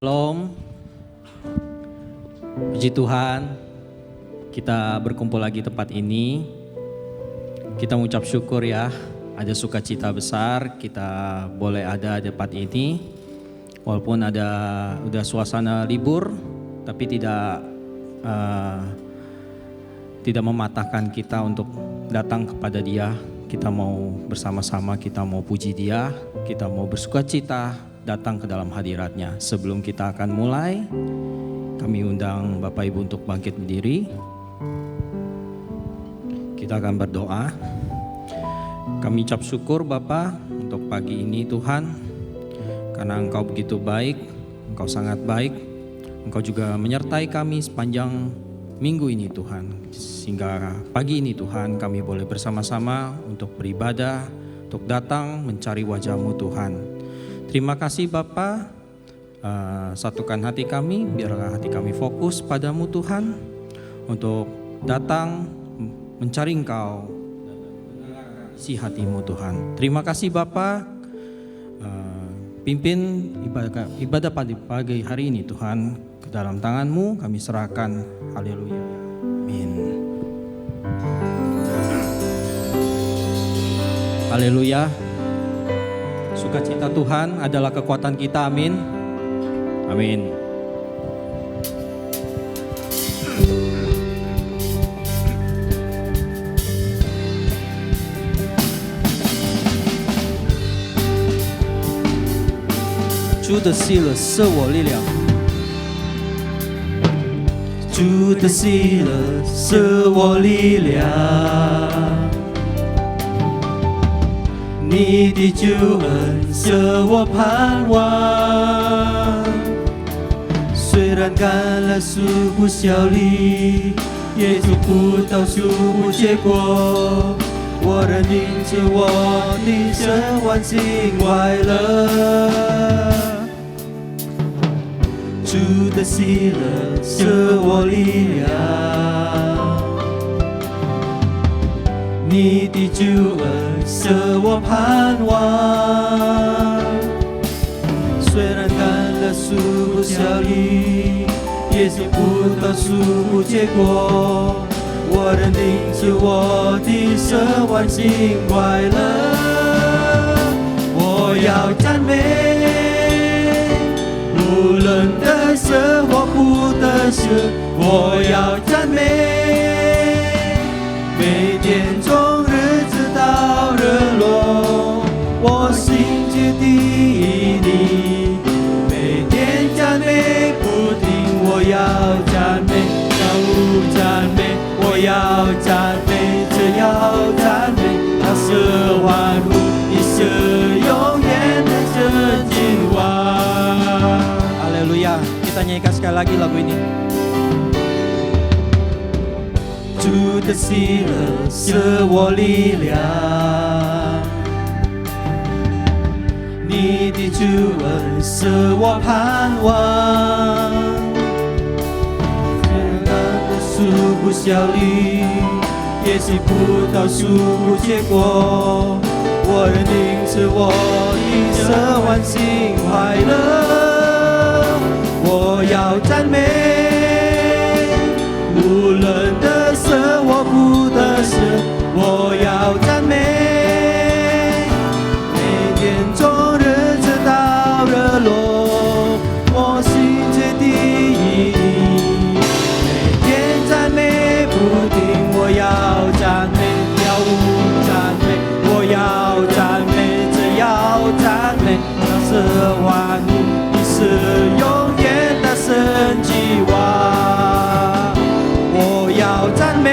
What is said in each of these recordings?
Shalom, puji Tuhan, kita berkumpul lagi tempat ini. Kita mengucap syukur ya, ada sukacita besar kita boleh ada di tempat ini. Walaupun udah suasana libur, tapi tidak mematahkan kita untuk datang kepada Dia. Kita mau bersama-sama, kita mau puji Dia, kita mau bersukacita datang ke dalam hadirat-Nya. Sebelum kita akan mulai, kami undang Bapak Ibu untuk bangkit berdiri. Kita akan berdoa. Kami ucap syukur Bapa untuk pagi ini Tuhan, karena Engkau begitu baik, Engkau sangat baik. Engkau juga menyertai kami sepanjang minggu ini Tuhan, sehingga pagi ini Tuhan kami boleh bersama-sama untuk beribadah, untuk datang mencari wajah-Mu Tuhan. Terima kasih Bapa, satukan hati kami, biarlah hati kami fokus padamu Tuhan, untuk datang mencari Engkau, isi hatimu Tuhan. Terima kasih Bapa, pimpin ibadah pada pagi hari ini Tuhan, ke dalam tangan-Mu kami serahkan. Haleluya, amin. Haleluya. Sukacita Tuhan adalah kekuatan kita, amin. Amin.主的喜乐是我力量，主的喜乐是我力量。你的救恩是我盼望，虽然干了树不效力，也就不到树不结果，我仍因着我的神欢喜快乐。主的喜乐是我力量，你的救恩是我盼望，虽然干了树不效力，也是不到树不结果，我仍因着我的神欢喜快乐。我要赞美，无论得胜或不得胜，我要赞美，每天从日子到日落，我心决定你，每天赞美不停，我要赞美，要赞美，我要赞美，只要赞美，那是欢呼，你是永远的神君王。Haleluya, kita nyanyikan sekali lagi lagu ini. 主的喜乐是我力量，你的救恩是我盼望，虽然干了树不效力，也是不到树不结果，我仍因着我的神欢喜快乐。我要赞美，无论得胜或不得胜，我要赞美，每天从日子到日落，我心决定每天赞美不停，我要赞美，要赞美，我要赞美，只要赞美，那是欢呼，你是永远的神迹王。我要赞美，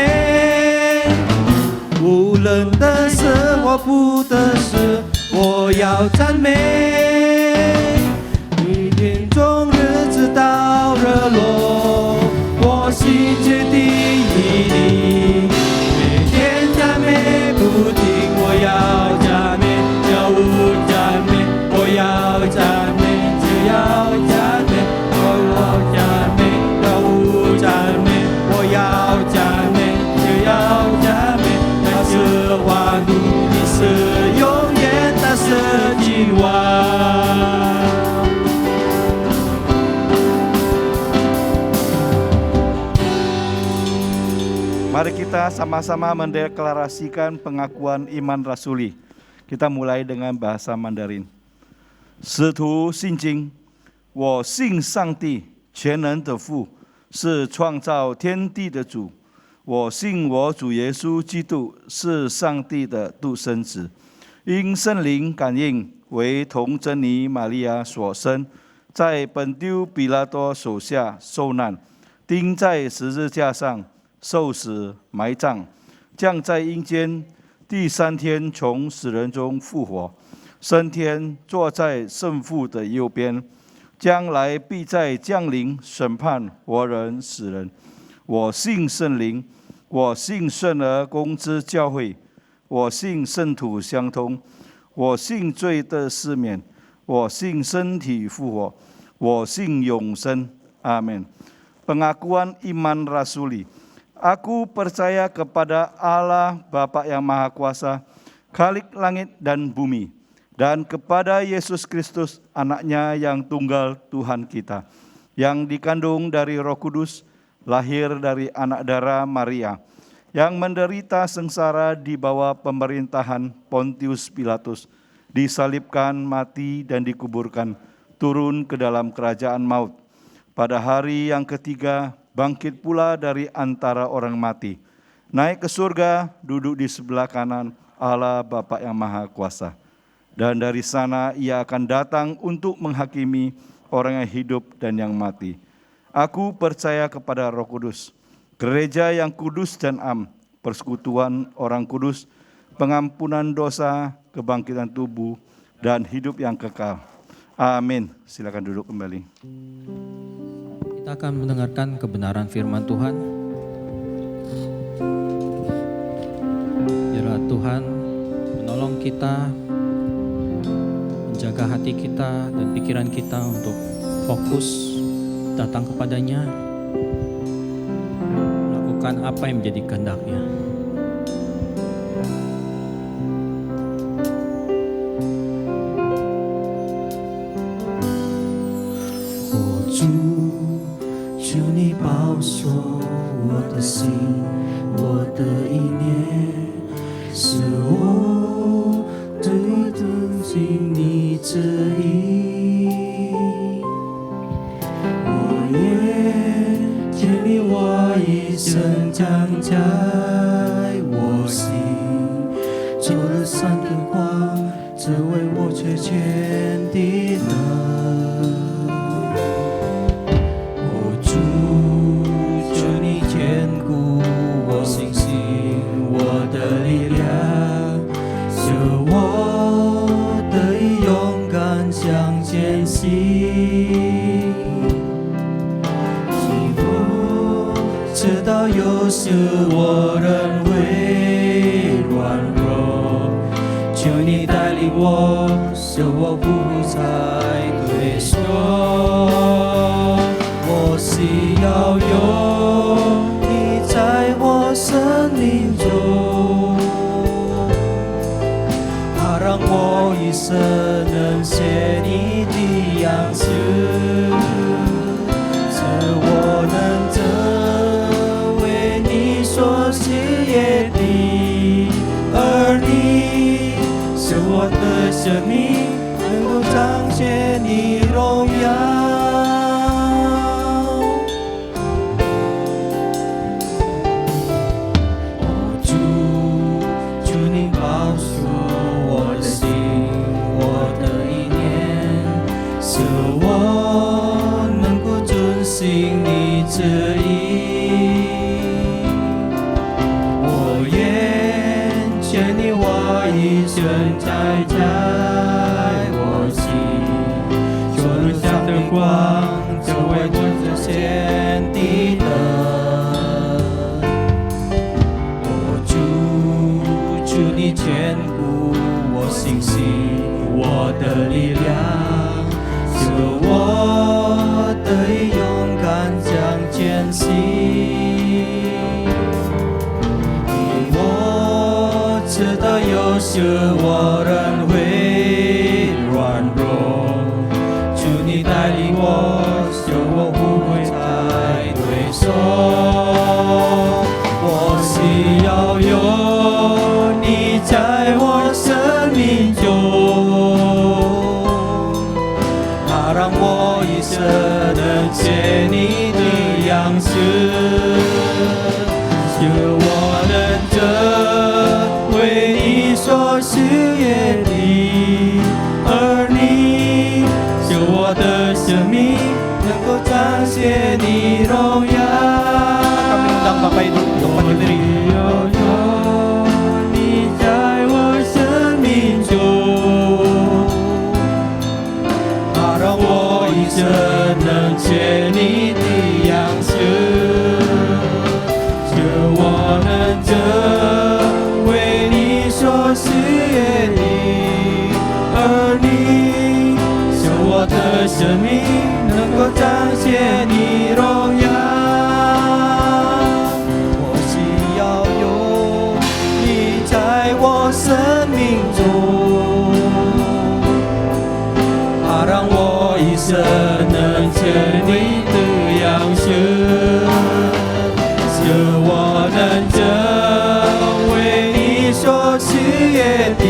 无论得胜或不得胜，我要赞美，每天从日子到日落，我心决定你，每天赞美不停，我要赞美，要赞美，我要赞美，只要赞美，我赞美，要赞美，我要赞美，只要赞美，那是欢呼，你是永远的神君王。kita sama-sama mendeklarasikan pengakuan iman rasuli. Kita mulai dengan bahasa Mandarin. 使徒信经，我信上帝全能的父，是创造天地的主。我信我主耶稣基督是上帝的独生子，因圣灵感应，为童贞女玛利亚所生，在本丢比拉多手下受难，钉在十字架上，受死埋葬，降在阴间，第3天从死人中复活，升天，坐在圣父的右边，将来必再降临审判活人死人。我信圣灵，我信圣而公之教会，我信圣土相通，我信罪的赦免，我信身体复活，我信永生。阿们。Pengakuan iman rasuli. Aku percaya kepada Allah Bapa yang Maha Kuasa, Khalik langit dan bumi, dan kepada Yesus Kristus, anaknya yang tunggal Tuhan kita, yang dikandung dari Roh Kudus, lahir dari anak darah Maria, yang menderita sengsara di bawah pemerintahan Pontius Pilatus, disalibkan, mati, dan dikuburkan, turun ke dalam kerajaan maut. Pada hari yang ketiga, bangkit pula dari antara orang mati, naik ke surga, duduk di sebelah kanan Allah Bapa yang Maha Kuasa. Dan dari sana ia akan datang untuk menghakimi orang yang hidup dan yang mati. Aku percaya kepada Roh Kudus, gereja yang kudus dan am, persekutuan orang kudus, pengampunan dosa, kebangkitan tubuh, dan hidup yang kekal. Amin. Silakan duduk kembali. Kita akan mendengarkan kebenaran firman Tuhan. Biarlah Tuhan menolong kita, menjaga hati kita dan pikiran kita untuk fokus datang kepadanya, melakukan apa yang menjadi kehendak-Nya. See 生命能够彰显你荣耀。我需要有你在我生命中，它让我一生能见你的样式，使我能成为你所喜悦的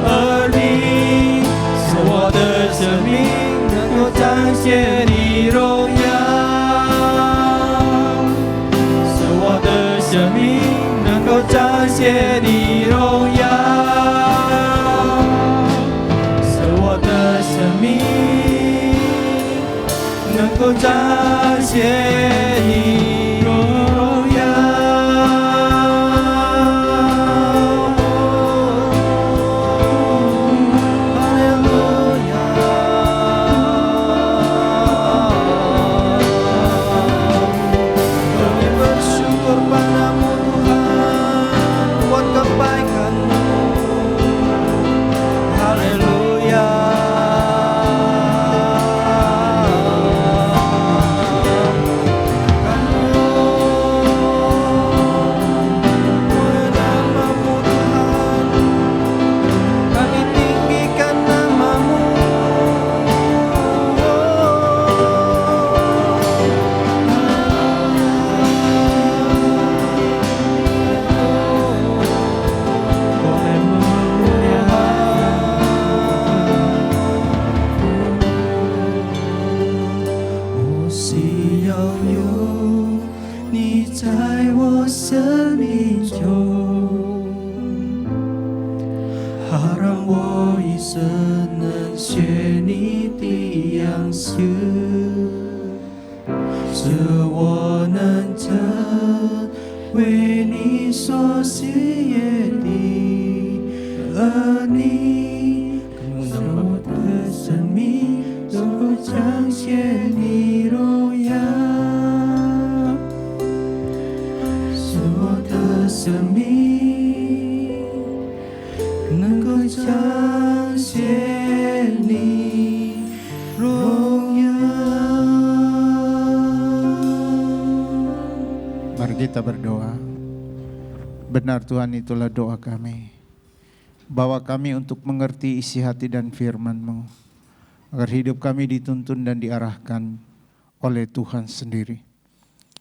儿女，使我的生命能够彰显你荣耀，使我的生命能够彰显你荣耀，使我的生命能够彰显你荣耀。Kami bersyukur padamu Tuhan buat kebaikan-Mu. Haleluya. Namamu Tuhan, kami tinggikan namamu.我需要有你在我生命中，它让我一生能学你的样式，使我能成为你所喜悦的儿女，使我的生命能够彰显你荣耀，使我的生命能够彰显你荣耀。 Mari kita berdoa. Benar Tuhan, itulah doa kami. Bawa kami untuk mengerti isi hati dan firman-Mu, agar hidup kami dituntun dan diarahkan oleh Tuhan sendiri.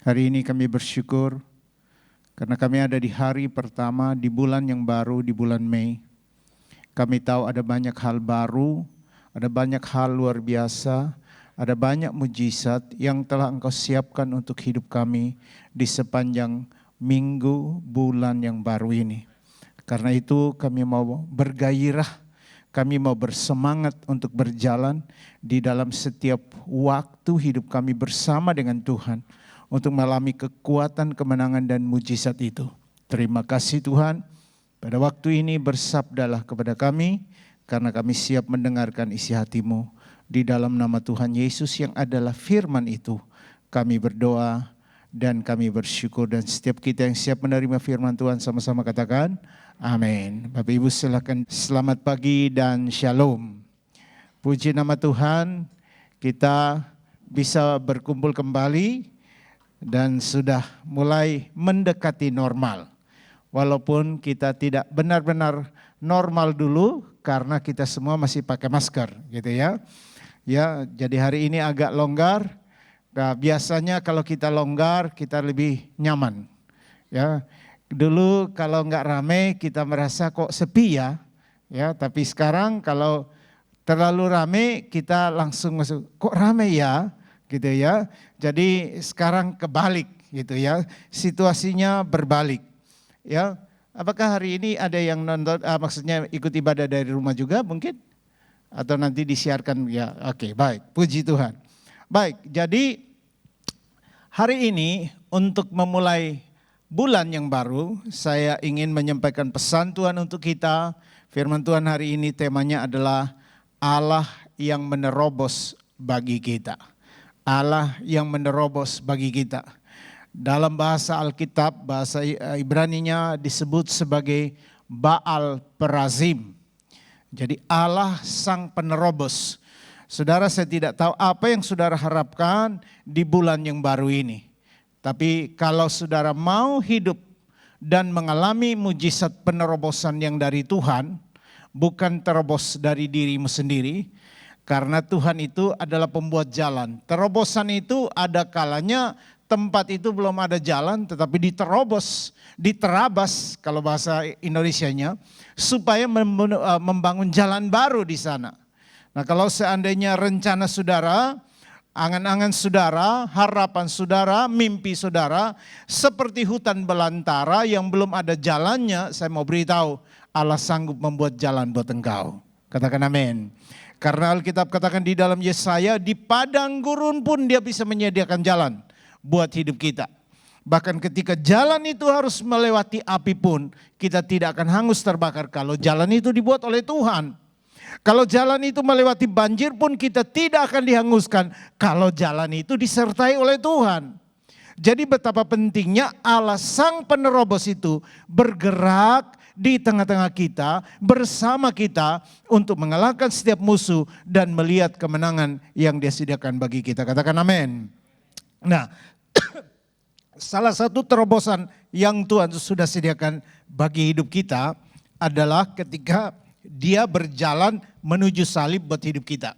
Hari ini kami bersyukur karena kami ada di hari pertama di bulan yang baru, di bulan Mei. Kami tahu ada banyak hal baru, ada banyak hal luar biasa, ada banyak mujizat yang telah Engkau siapkan untuk hidup kami di sepanjang minggu bulan yang baru ini. Karena itu kami mau bergairah, kami mau bersemangat untuk berjalan di dalam setiap waktu hidup kami bersama dengan Tuhan untuk mengalami kekuatan, kemenangan dan mujizat itu. Terima kasih Tuhan, pada waktu ini bersabdalah kepada kami karena kami siap mendengarkan isi hati-Mu. Di dalam nama Tuhan Yesus yang adalah firman itu, kami berdoa dan kami bersyukur. Dan setiap kita yang siap menerima firman Tuhan sama-sama katakan, amin. Bapak Ibu silakan, selamat pagi dan shalom. Puji nama Tuhan, kita bisa berkumpul kembali dan sudah mulai mendekati normal. Walaupun kita tidak benar-benar normal dulu karena kita semua masih pakai masker gitu ya. Ya, jadi hari ini agak longgar. Nah, biasanya kalau kita longgar kita lebih nyaman. Ya, dulu kalau nggak rame kita merasa kok sepi ya. Ya, tapi sekarang kalau terlalu rame kita langsung masuk kok rame ya, gitu ya. Jadi sekarang kebalik gitu ya. Situasinya berbalik. Ya, apakah hari ini ada yang nonton? Maksudnya ikut ibadah dari rumah juga mungkin? Atau nanti disiarkan ya? Oke, baik. Puji Tuhan. Baik, jadi hari ini untuk memulai bulan yang baru, saya ingin menyampaikan pesan Tuhan untuk kita. Firman Tuhan hari ini temanya adalah Allah yang menerobos bagi kita. Allah yang menerobos bagi kita. Dalam bahasa Alkitab, bahasa Ibraninya disebut sebagai Baal Perazim. Jadi Allah sang penerobos. Saudara, saya tidak tahu apa yang saudara harapkan di bulan yang baru ini. Tapi kalau saudara mau hidup dan mengalami mujizat penerobosan yang dari Tuhan, bukan terobos dari dirimu sendiri, karena Tuhan itu adalah pembuat jalan. Terobosan itu ada kalanya tempat itu belum ada jalan, tetapi diterabas kalau bahasa Indonesianya, supaya membangun jalan baru di sana. Nah, kalau seandainya rencana saudara, angan-angan saudara, harapan saudara, mimpi saudara, seperti hutan belantara yang belum ada jalannya, saya mau beritahu, Allah sanggup membuat jalan buat engkau. Katakan amin. Karena Alkitab katakan di dalam Yesaya, di padang gurun pun Dia bisa menyediakan jalan buat hidup kita. Bahkan ketika jalan itu harus melewati api pun, kita tidak akan hangus terbakar kalau jalan itu dibuat oleh Tuhan. Kalau jalan itu melewati banjir pun kita tidak akan dihanguskan kalau jalan itu disertai oleh Tuhan. Jadi betapa pentingnya Allah Sang Penerobos itu bergerak di tengah-tengah kita, bersama kita untuk mengalahkan setiap musuh dan melihat kemenangan yang Dia sediakan bagi kita. Katakan amin. Nah, salah satu terobosan yang Tuhan sudah sediakan bagi hidup kita adalah ketika Dia berjalan menuju salib buat hidup kita.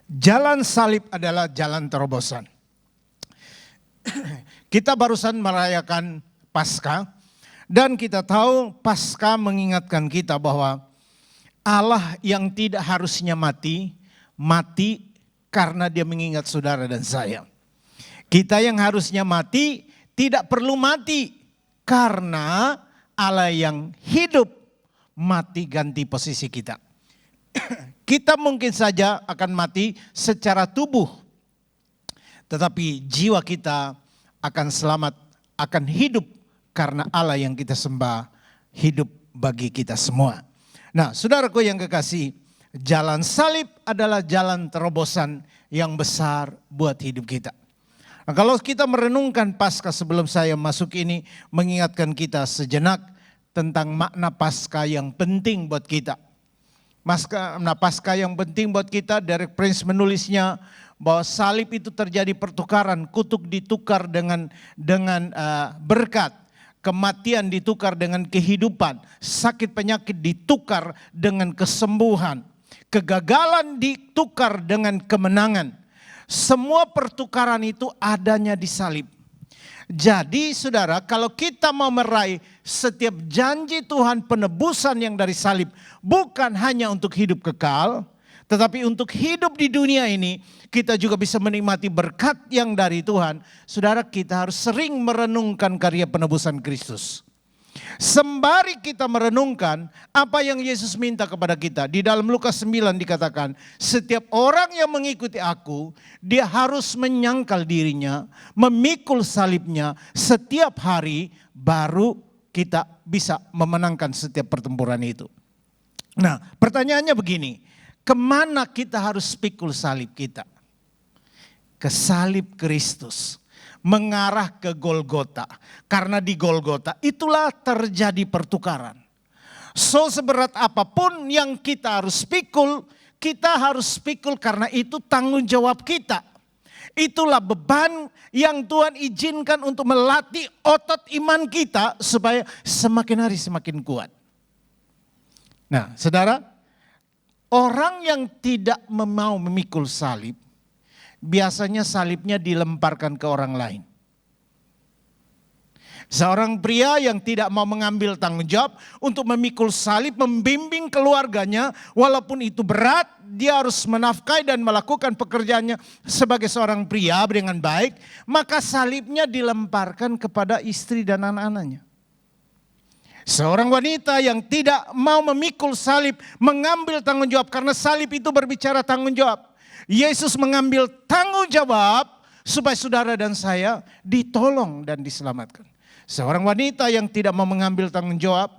Jalan salib adalah jalan terobosan. Kita barusan merayakan Paskah dan kita tahu Paskah mengingatkan kita bahwa Allah yang tidak harusnya mati karena Dia mengingat saudara dan saya. Kita yang harusnya mati tidak perlu mati karena Allah yang hidup mati ganti posisi kita. Kita mungkin saja akan mati secara tubuh, tetapi jiwa kita akan selamat, akan hidup karena Allah yang kita sembah hidup bagi kita semua. Nah, saudaraku yang kekasih, jalan salib adalah jalan terobosan yang besar buat hidup kita. Nah, kalau kita merenungkan Paskah sebelum saya masuk ini, mengingatkan kita sejenak tentang makna Paskah yang penting buat kita. Paskah yang penting buat kita, Derek Prince menulisnya bahwa salib itu terjadi pertukaran, kutuk ditukar dengan berkat, kematian ditukar dengan kehidupan, sakit penyakit ditukar dengan kesembuhan, kegagalan ditukar dengan kemenangan. Semua pertukaran itu adanya di salib. Jadi saudara, kalau kita mau meraih setiap janji Tuhan penebusan yang dari salib, bukan hanya untuk hidup kekal, tetapi untuk hidup di dunia ini, kita juga bisa menikmati berkat yang dari Tuhan. Saudara, kita harus sering merenungkan karya penebusan Kristus. Sembari kita merenungkan apa yang Yesus minta kepada kita. Di dalam Lukas 9 dikatakan, setiap orang yang mengikuti aku, dia harus menyangkal dirinya, memikul salibnya setiap hari, baru kita bisa memenangkan setiap pertempuran itu. Nah, pertanyaannya begini, kemana kita harus pikul salib kita? Ke salib Kristus. Mengarah ke Golgota. Karena di Golgota itulah terjadi pertukaran. So seberat apapun yang kita harus pikul karena itu tanggung jawab kita. Itulah beban yang Tuhan izinkan untuk melatih otot iman kita supaya semakin hari semakin kuat. Nah, saudara, orang yang tidak mau memikul salib, biasanya salibnya dilemparkan ke orang lain. Seorang pria yang tidak mau mengambil tanggung jawab untuk memikul salib, membimbing keluarganya, walaupun itu berat, dia harus menafkahi dan melakukan pekerjaannya sebagai seorang pria dengan baik, maka salibnya dilemparkan kepada istri dan anak-anaknya. Seorang wanita yang tidak mau memikul salib, mengambil tanggung jawab, karena salib itu berbicara tanggung jawab. Yesus mengambil tanggung jawab supaya saudara dan saya ditolong dan diselamatkan. Seorang wanita yang tidak mau mengambil tanggung jawab,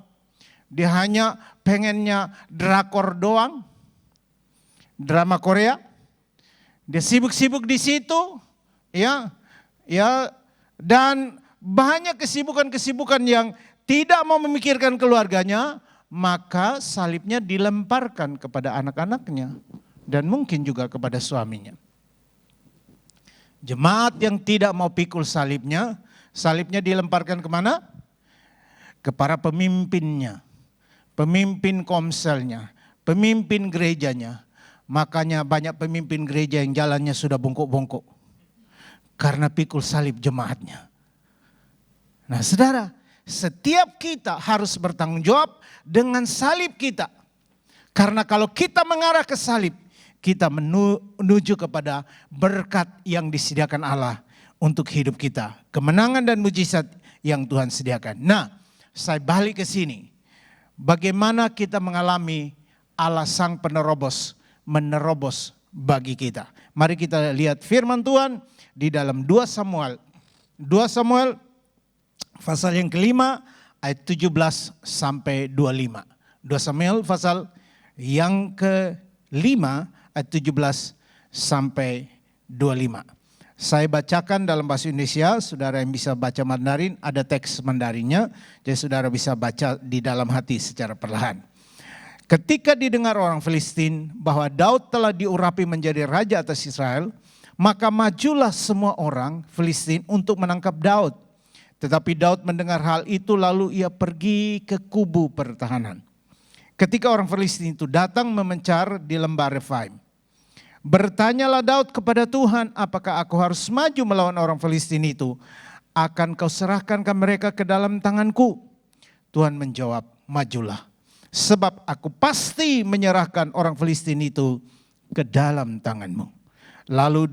dia hanya pengennya drakor doang, drama Korea. Dia sibuk-sibuk di situ, ya, dan banyak kesibukan-kesibukan yang tidak mau memikirkan keluarganya, maka salibnya dilemparkan kepada anak-anaknya dan mungkin juga kepada suaminya. Jemaat yang tidak mau pikul salibnya dilemparkan kemana? Ke para pemimpinnya, pemimpin komselnya, pemimpin gerejanya. Makanya banyak pemimpin gereja yang jalannya sudah bongkok-bongkok karena pikul salib jemaatnya. Nah saudara, setiap kita harus bertanggung jawab dengan salib kita. Karena kalau kita mengarah ke salib, kita menuju kepada berkat yang disediakan Allah untuk hidup kita. Kemenangan dan mujizat yang Tuhan sediakan. Nah, saya balik ke sini. Bagaimana kita mengalami Allah Sang Penerobos menerobos bagi kita. Mari kita lihat firman Tuhan di dalam 2 Samuel pasal yang kelima ayat 17 sampai 25. 2 Samuel pasal yang kelima ayat 17 sampai 25. Saya bacakan dalam bahasa Indonesia, saudara yang bisa baca Mandarin, ada teks Mandarinnya, jadi saudara bisa baca di dalam hati secara perlahan. Ketika didengar orang Filistin bahwa Daud telah diurapi menjadi raja atas Israel, maka majulah semua orang Filistin untuk menangkap Daud. Tetapi Daud mendengar hal itu lalu ia pergi ke kubu pertahanan. Ketika orang Filistin itu datang memencar di lembah Refaim. Bertanyalah Daud kepada Tuhan, apakah aku harus maju melawan orang Filistin itu? Akan kau serahkan mereka ke dalam tanganku? Tuhan menjawab, majulah. Sebab aku pasti menyerahkan orang Filistin itu ke dalam tanganmu. Lalu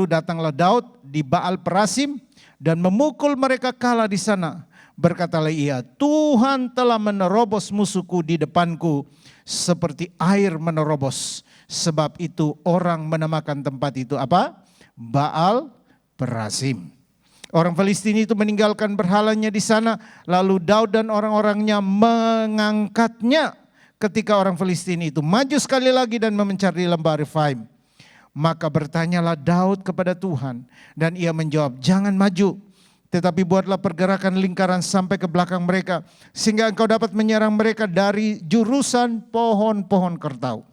datanglah Daud di Baal Perasim dan memukul mereka kalah di sana. Berkatalah ia, Tuhan telah menerobos musuhku di depanku seperti air menerobos. Sebab itu orang menamakan tempat itu apa? Baal Perasim. Orang Filistin itu meninggalkan berhalanya di sana. Lalu Daud dan orang-orangnya mengangkatnya. Ketika orang Filistin itu maju sekali lagi dan memencar di lembah Refaim. Maka bertanyalah Daud kepada Tuhan. Dan ia menjawab, jangan maju. Tetapi buatlah pergerakan lingkaran sampai ke belakang mereka. Sehingga engkau dapat menyerang mereka dari jurusan pohon-pohon kertau.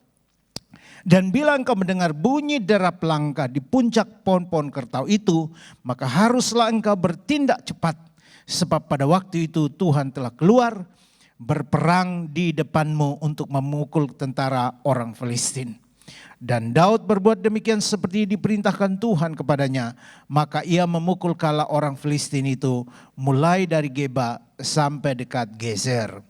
Dan bila engkau mendengar bunyi derap langkah di puncak pohon-pohon kertau itu, maka haruslah engkau bertindak cepat. Sebab pada waktu itu Tuhan telah keluar berperang di depanmu untuk memukul tentara orang Filistin. Dan Daud berbuat demikian seperti diperintahkan Tuhan kepadanya. Maka ia memukul kalah orang Filistin itu mulai dari Geba sampai dekat Gezer.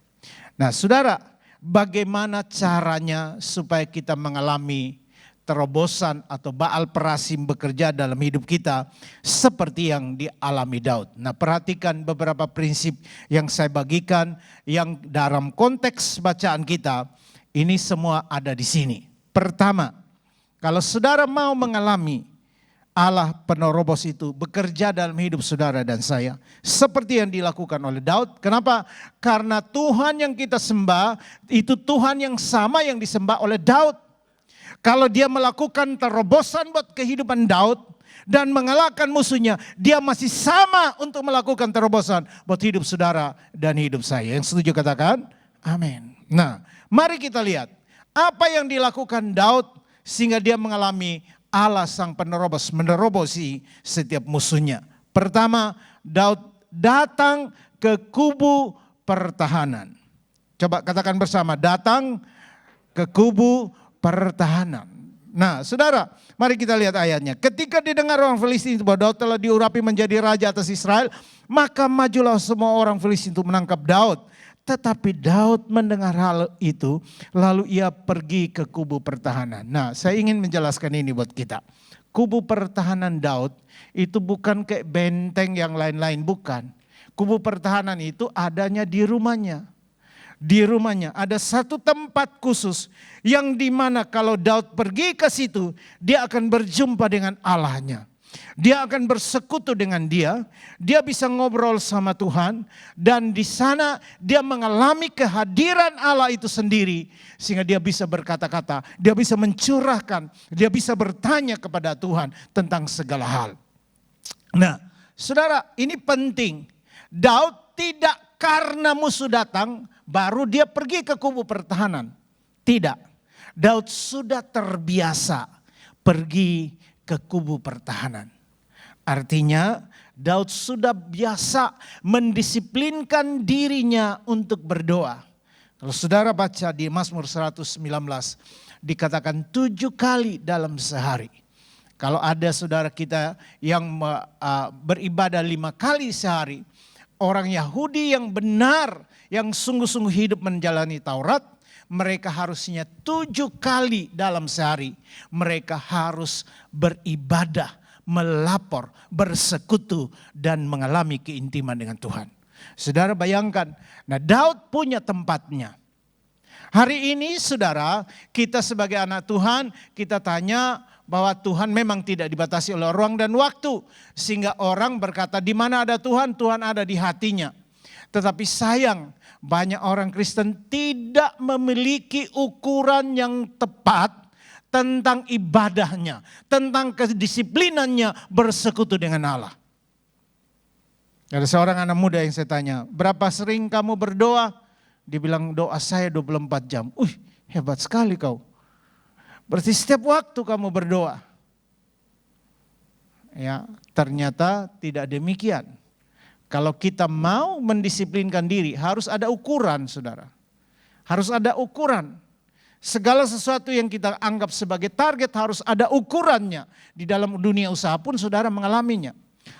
Nah saudara, bagaimana caranya supaya kita mengalami terobosan atau Baal Perasim bekerja dalam hidup kita seperti yang dialami Daud. Nah perhatikan beberapa prinsip yang saya bagikan yang dalam konteks bacaan kita ini semua ada di sini. Pertama, kalau saudara mau mengalami Allah penerobos itu bekerja dalam hidup saudara dan saya. Seperti yang dilakukan oleh Daud. Kenapa? Karena Tuhan yang kita sembah itu Tuhan yang sama yang disembah oleh Daud. Kalau dia melakukan terobosan buat kehidupan Daud dan mengalahkan musuhnya, dia masih sama untuk melakukan terobosan buat hidup saudara dan hidup saya. Yang setuju katakan? Amin. Nah, mari kita lihat apa yang dilakukan Daud sehingga dia mengalami Allah Sang Penerobos menerobosi setiap musuhnya. Pertama, Daud datang ke kubu pertahanan. Coba katakan bersama, datang ke kubu pertahanan. Nah saudara, mari kita lihat ayatnya. Ketika didengar orang Filistin bahwa Daud telah diurapi menjadi raja atas Israel, maka majulah semua orang Filistin untuk menangkap Daud. Tetapi Daud mendengar hal itu, lalu ia pergi ke kubu pertahanan. Nah, saya ingin menjelaskan ini buat kita. Kubu pertahanan Daud itu bukan kayak benteng yang lain-lain, bukan. Kubu pertahanan itu adanya di rumahnya. Di rumahnya ada satu tempat khusus yang dimana kalau Daud pergi ke situ, dia akan berjumpa dengan Allahnya. Dia akan bersekutu dengan dia bisa ngobrol sama Tuhan dan di sana dia mengalami kehadiran Allah itu sendiri sehingga dia bisa berkata-kata, dia bisa mencurahkan, dia bisa bertanya kepada Tuhan tentang segala hal. Nah, saudara, ini penting. Daud tidak karena musuh datang baru dia pergi ke kubu pertahanan. Tidak, Daud sudah terbiasa pergi ke kubu pertahanan. Artinya Daud sudah biasa mendisiplinkan dirinya untuk berdoa. Kalau saudara baca di Mazmur 119, dikatakan 7 kali dalam sehari. Kalau ada saudara kita yang beribadah 5 kali sehari, orang Yahudi yang benar, yang sungguh-sungguh hidup menjalani Taurat, mereka harusnya 7 kali dalam sehari. Mereka harus beribadah, melapor, bersekutu, dan mengalami keintiman dengan Tuhan. Saudara bayangkan, nah Daud punya tempatnya. Hari ini saudara, kita sebagai anak Tuhan, kita tanya bahwa Tuhan memang tidak dibatasi oleh ruang dan waktu. Sehingga orang berkata di mana ada Tuhan, Tuhan ada di hatinya. Tetapi sayang, banyak orang Kristen tidak memiliki ukuran yang tepat tentang ibadahnya, tentang kedisiplinannya bersekutu dengan Allah. Ada seorang anak muda yang saya tanya, berapa sering kamu berdoa? Dia bilang doa saya 24 jam. Hebat sekali kau. Berarti setiap waktu kamu berdoa. Ya, ternyata tidak demikian. Kalau kita mau mendisiplinkan diri, harus ada ukuran, saudara. Harus ada ukuran. Segala sesuatu yang kita anggap sebagai target harus ada ukurannya. Di dalam dunia usaha pun saudara mengalaminya.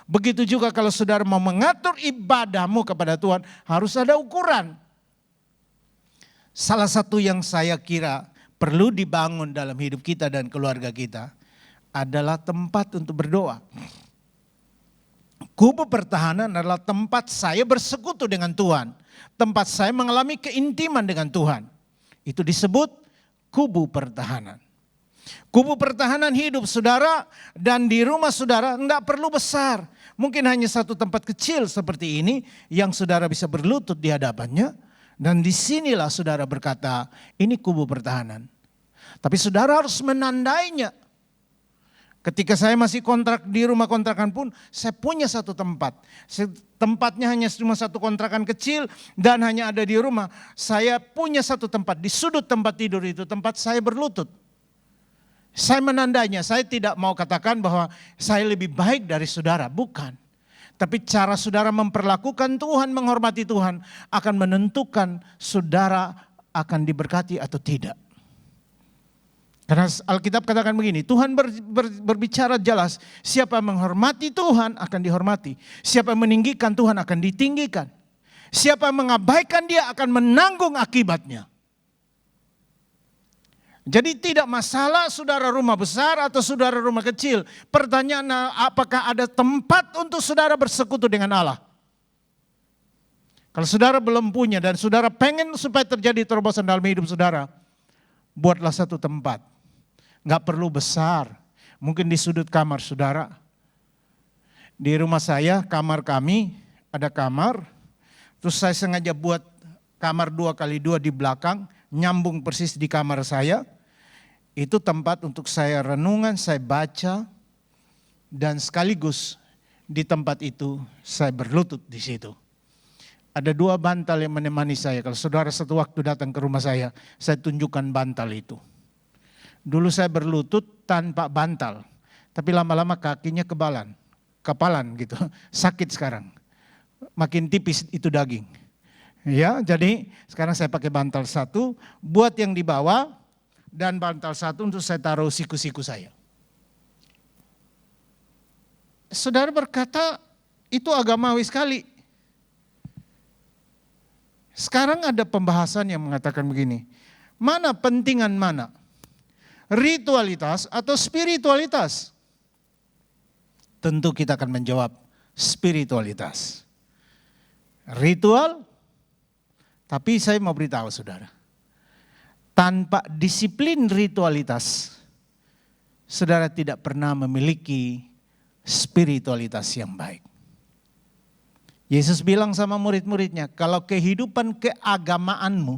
Begitu juga kalau saudara mau mengatur ibadahmu kepada Tuhan, harus ada ukuran. Salah satu yang saya kira perlu dibangun dalam hidup kita dan keluarga kita adalah tempat untuk berdoa. Kubu pertahanan adalah tempat saya bersekutu dengan Tuhan. Tempat saya mengalami keintiman dengan Tuhan. Itu disebut kubu pertahanan. Kubu pertahanan hidup saudara dan di rumah saudara tidak perlu besar. Mungkin hanya satu tempat kecil seperti ini yang saudara bisa berlutut di hadapannya. Dan disinilah saudara berkata, ini kubu pertahanan. Tapi saudara harus menandainya. Ketika saya masih kontrak di rumah kontrakan pun, saya punya satu tempat. Tempatnya hanya cuma satu kontrakan kecil dan hanya ada di rumah. Saya punya satu tempat, di sudut tempat tidur itu tempat saya berlutut. Saya menandainya, saya tidak mau katakan bahwa saya lebih baik dari saudara, bukan. Tapi cara saudara memperlakukan Tuhan, menghormati Tuhan akan menentukan saudara akan diberkati atau tidak. Karena Alkitab katakan begini, Tuhan berbicara jelas, siapa menghormati Tuhan akan dihormati. Siapa meninggikan Tuhan akan ditinggikan. Siapa mengabaikan dia akan menanggung akibatnya. Jadi tidak masalah saudara rumah besar atau saudara rumah kecil. Pertanyaan apakah ada tempat untuk saudara bersekutu dengan Allah? Kalau saudara belum punya dan saudara pengen supaya terjadi terobosan dalam hidup saudara, buatlah satu tempat. Gak perlu besar, mungkin di sudut kamar saudara. Di rumah saya, kamar kami, ada kamar. Terus saya sengaja buat kamar 2x2 di belakang, nyambung persis di kamar saya. Itu tempat untuk saya renungan, saya baca, dan sekaligus di tempat itu saya berlutut di situ. Ada 2 bantal yang menemani saya. Kalau saudara satu waktu datang ke rumah saya tunjukkan bantal itu. Dulu saya berlutut tanpa bantal, tapi lama-lama kakinya kepalan gitu, sakit sekarang. Makin tipis itu daging. Ya, jadi sekarang saya pakai bantal 1, buat yang di bawah, dan bantal 1 untuk saya taruh siku-siku saya. Saudara berkata, itu agamawi sekali. Sekarang ada pembahasan yang mengatakan begini, mana pentingan mana? Ritualitas atau spiritualitas? Tentu kita akan menjawab spiritualitas. Ritual, tapi saya mau beritahu saudara. Tanpa disiplin ritualitas, saudara tidak pernah memiliki spiritualitas yang baik. Yesus bilang sama murid-muridnya, kalau kehidupan keagamaanmu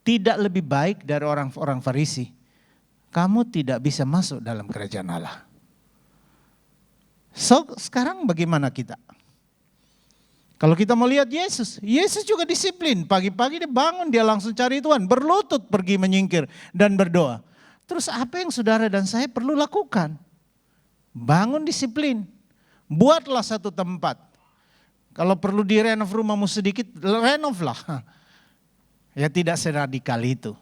tidak lebih baik dari orang-orang Farisi, kamu tidak bisa masuk dalam kerajaan Allah. So, sekarang bagaimana kita? Kalau kita mau lihat Yesus, Yesus juga disiplin. Pagi-pagi dia bangun, dia langsung cari Tuhan. Berlutut pergi menyingkir dan berdoa. Terus apa yang saudara dan saya perlu lakukan? Bangun disiplin. Buatlah satu tempat. Kalau perlu direnov rumahmu sedikit, renov lah. Ya tidak seradikal itu.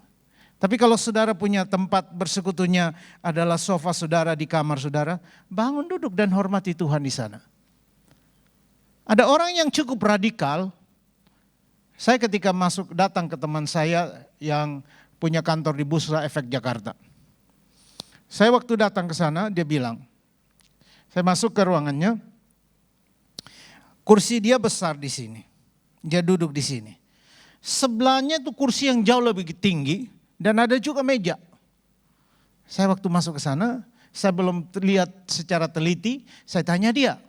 Tapi kalau saudara punya tempat bersekutunya adalah sofa saudara di kamar saudara, bangun duduk dan hormati Tuhan di sana. Ada orang yang cukup radikal. Saya ketika datang ke teman saya yang punya kantor di Bursa Efek Jakarta. Saya waktu datang ke sana, dia bilang, saya masuk ke ruangannya, kursi dia besar di sini. Dia duduk di sini. Sebelahnya tuh kursi yang jauh lebih tinggi dan ada juga meja. Saya waktu masuk ke sana, saya belum lihat secara teliti, saya tanya dia,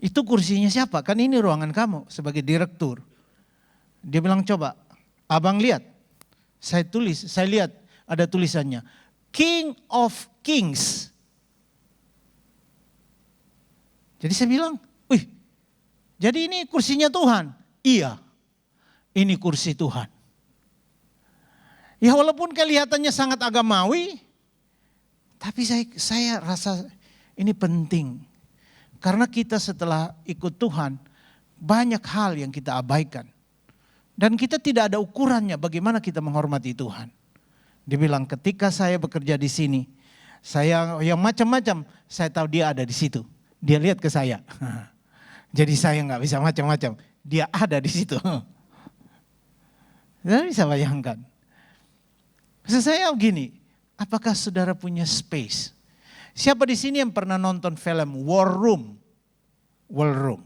itu kursinya siapa? Kan ini ruangan kamu sebagai direktur. Dia bilang, coba abang lihat. Saya lihat ada tulisannya, King of Kings. Jadi saya bilang, wih, jadi ini kursinya Tuhan? Iya, ini kursi Tuhan. Ya walaupun kelihatannya sangat agamawi, tapi saya rasa ini penting. Karena kita setelah ikut Tuhan, banyak hal yang kita abaikan. Dan kita tidak ada ukurannya bagaimana kita menghormati Tuhan. Dia bilang ketika saya bekerja di sini, saya yang macam-macam, saya tahu dia ada di situ. Dia lihat ke saya. Jadi saya nggak bisa macam-macam, dia ada di situ. Saya bisa bayangkan. Maksud saya begini, apakah saudara punya space? Siapa di sini yang pernah nonton film War Room? War Room.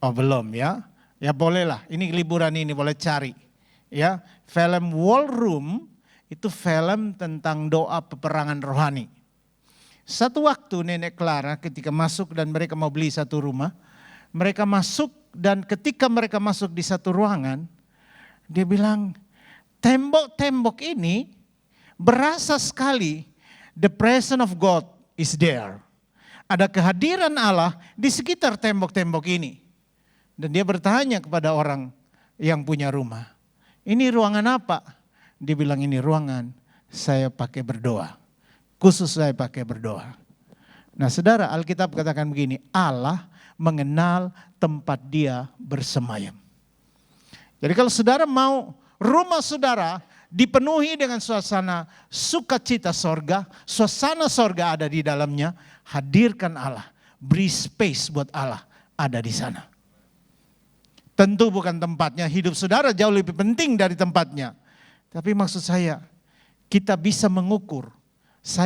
Oh belum ya? Ya bolehlah, ini liburan ini boleh cari. Ya, film War Room itu film tentang doa peperangan rohani. Satu waktu Nenek Clara ketika masuk dan mereka mau beli satu rumah, mereka masuk dan ketika mereka masuk di satu ruangan, dia bilang, tembok-tembok ini berasa sekali the presence of God is there. Ada kehadiran Allah di sekitar tembok-tembok ini. Dan dia bertanya kepada orang yang punya rumah, ini ruangan apa? Dia bilang ini ruangan saya pakai berdoa. Khusus saya pakai berdoa. Nah saudara, Alkitab katakan begini, Allah mengenal tempat dia bersemayam. Jadi kalau saudara mau rumah saudara dipenuhi dengan suasana sukacita sorga, suasana sorga ada di dalamnya, hadirkan Allah, beri space buat Allah ada di sana. Tentu bukan tempatnya, hidup saudara jauh lebih penting dari tempatnya. Tapi maksud saya, kita bisa mengukur,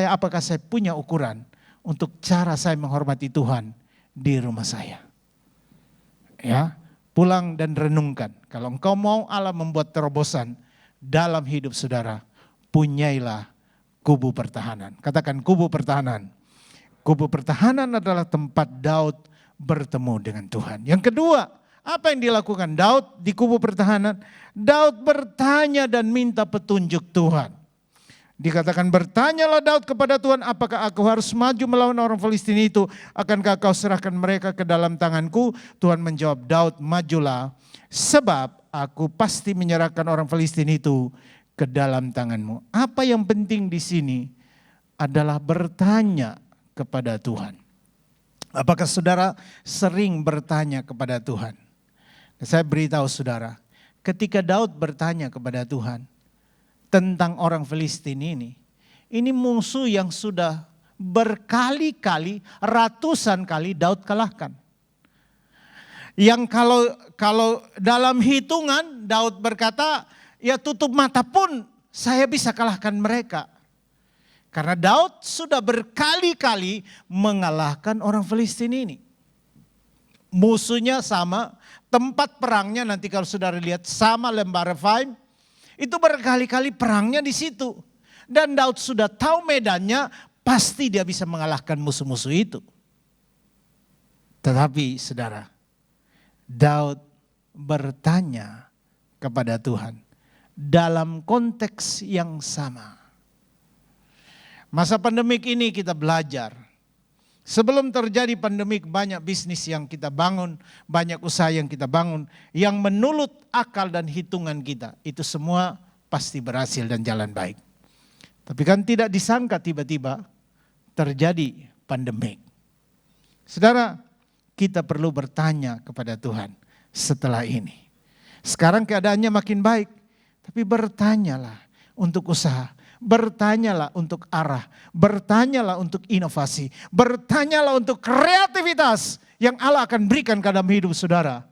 apakah saya punya ukuran untuk cara saya menghormati Tuhan di rumah saya. Ya, pulang dan renungkan. Kalau engkau mau Allah membuat terobosan dalam hidup saudara, punyailah kubu pertahanan. Katakan kubu pertahanan. Kubu pertahanan adalah tempat Daud bertemu dengan Tuhan. Yang kedua, apa yang dilakukan Daud di kubu pertahanan? Daud bertanya dan minta petunjuk Tuhan. Dikatakan bertanyalah Daud kepada Tuhan, apakah aku harus maju melawan orang Filistin itu? Akankah kau serahkan mereka ke dalam tanganku? Tuhan menjawab, Daud majulah, sebab aku pasti menyerahkan orang Filistin itu ke dalam tanganmu. Apa yang penting di sini adalah bertanya kepada Tuhan. Apakah saudara sering bertanya kepada Tuhan? Saya beritahu saudara, ketika Daud bertanya kepada Tuhan tentang orang Filistin ini musuh yang sudah berkali-kali, ratusan kali Daud kalahkan. Yang kalau dalam hitungan Daud berkata, ya tutup mata pun saya bisa kalahkan mereka. Karena Daud sudah berkali-kali mengalahkan orang Filistin ini. Musuhnya sama, tempat perangnya nanti kalau saudara lihat sama lembah Refaim, itu berkali-kali perangnya di situ. Dan Daud sudah tahu medannya, pasti dia bisa mengalahkan musuh-musuh itu. Tetapi saudara, Daud bertanya kepada Tuhan dalam konteks yang sama. Masa pandemik ini kita belajar. Sebelum terjadi pandemik, banyak bisnis yang kita bangun, banyak usaha yang kita bangun, yang menurut akal dan hitungan kita, itu semua pasti berhasil dan jalan baik. Tapi kan tidak disangka tiba-tiba terjadi pandemik. Saudara, kita perlu bertanya kepada Tuhan setelah ini. Sekarang keadaannya makin baik, tapi bertanyalah untuk usaha. Bertanyalah untuk arah, bertanyalah untuk inovasi, bertanyalah untuk kreativitas yang Allah akan berikan ke dalam hidup saudara.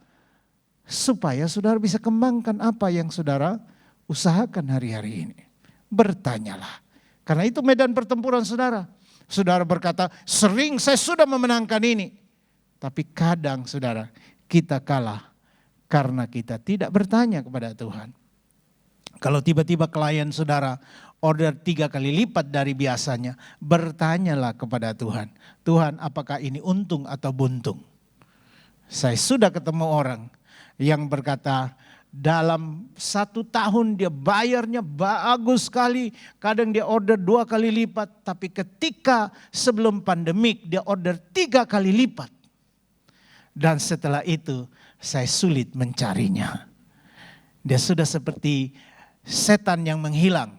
Supaya saudara bisa kembangkan apa yang saudara usahakan hari-hari ini. Bertanyalah. Karena itu medan pertempuran saudara. Saudara berkata, sering saya sudah memenangkan ini. Tapi kadang saudara, kita kalah karena kita tidak bertanya kepada Tuhan. Kalau tiba-tiba klien saudara order 3 kali lipat dari biasanya, bertanyalah kepada Tuhan. Tuhan, apakah ini untung atau buntung? Saya sudah ketemu orang yang berkata, dalam 1 tahun dia bayarnya bagus sekali. Kadang dia order 2 kali lipat. Tapi ketika sebelum pandemik dia order 3 kali lipat. Dan setelah itu saya sulit mencarinya. Dia sudah seperti setan yang menghilang.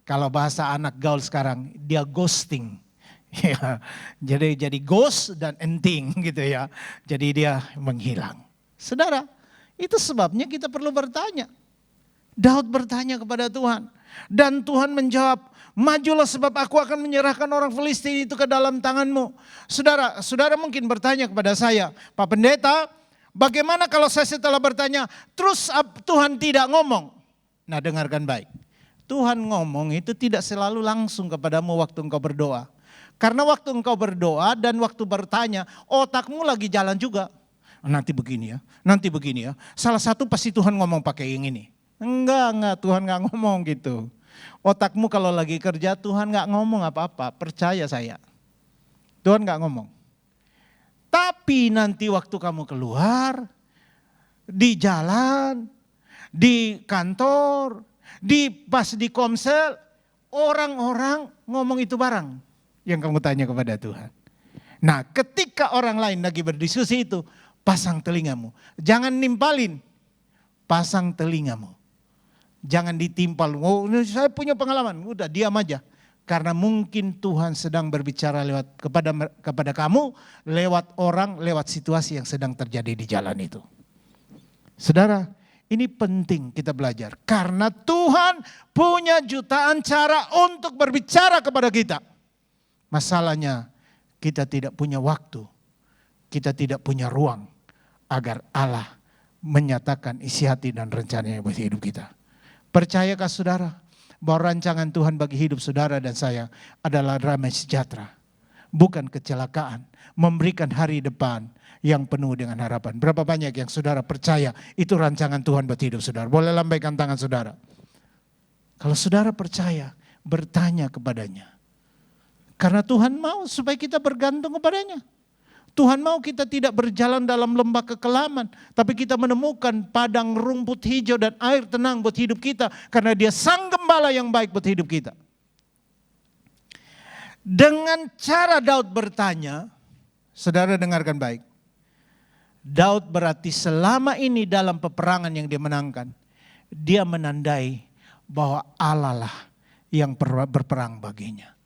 Kalau bahasa anak gaul sekarang, dia ghosting. Ya, jadi ghost dan enting gitu ya. Jadi dia menghilang. Saudara, itu sebabnya kita perlu bertanya. Daud bertanya kepada Tuhan. Dan Tuhan menjawab, majulah sebab aku akan menyerahkan orang Filistin itu ke dalam tanganmu. Saudara mungkin bertanya kepada saya, Pak Pendeta, bagaimana kalau saya setelah bertanya, terus Tuhan tidak ngomong? Nah, dengarkan baik. Tuhan ngomong itu tidak selalu langsung kepadamu waktu engkau berdoa. Karena waktu engkau berdoa dan waktu bertanya, otakmu lagi jalan juga. Nanti begini ya, nanti begini ya. Salah satu pasti Tuhan ngomong pakai yang ini. Enggak, Tuhan enggak ngomong gitu. Otakmu kalau lagi kerja, Tuhan enggak ngomong apa-apa, percaya saya. Tuhan enggak ngomong. Tapi nanti waktu kamu keluar, di jalan, di kantor, pas di komsel, orang-orang ngomong itu barang yang kamu tanya kepada Tuhan. Nah, ketika orang lain lagi berdiskusi itu, pasang telingamu. Jangan nimpalin, pasang telingamu. Jangan ditimpal, oh saya punya pengalaman, udah diam aja. Karena mungkin Tuhan sedang berbicara kepada kamu, lewat orang, lewat situasi yang sedang terjadi di jalan itu. Saudara, ini penting kita belajar. Karena Tuhan punya jutaan cara untuk berbicara kepada kita. Masalahnya kita tidak punya waktu, kita tidak punya ruang agar Allah menyatakan isi hati dan rencananya buat hidup kita. Percayakah saudara bahwa rancangan Tuhan bagi hidup saudara dan saya adalah damai sejahtera, bukan kecelakaan, memberikan hari depan yang penuh dengan harapan. Berapa banyak yang saudara percaya itu rancangan Tuhan buat hidup saudara? Boleh lambaikan tangan saudara. Kalau saudara percaya, bertanya kepadanya. Karena Tuhan mau supaya kita bergantung kepadanya. Tuhan mau kita tidak berjalan dalam lembah kekelaman, tapi kita menemukan padang rumput hijau dan air tenang buat hidup kita, karena Dia sang gembala yang baik buat hidup kita. Dengan cara Daud bertanya, saudara dengarkan baik. Daud berarti selama ini dalam peperangan yang dia menangkan, dia menandai bahwa Allah lah yang berperang baginya.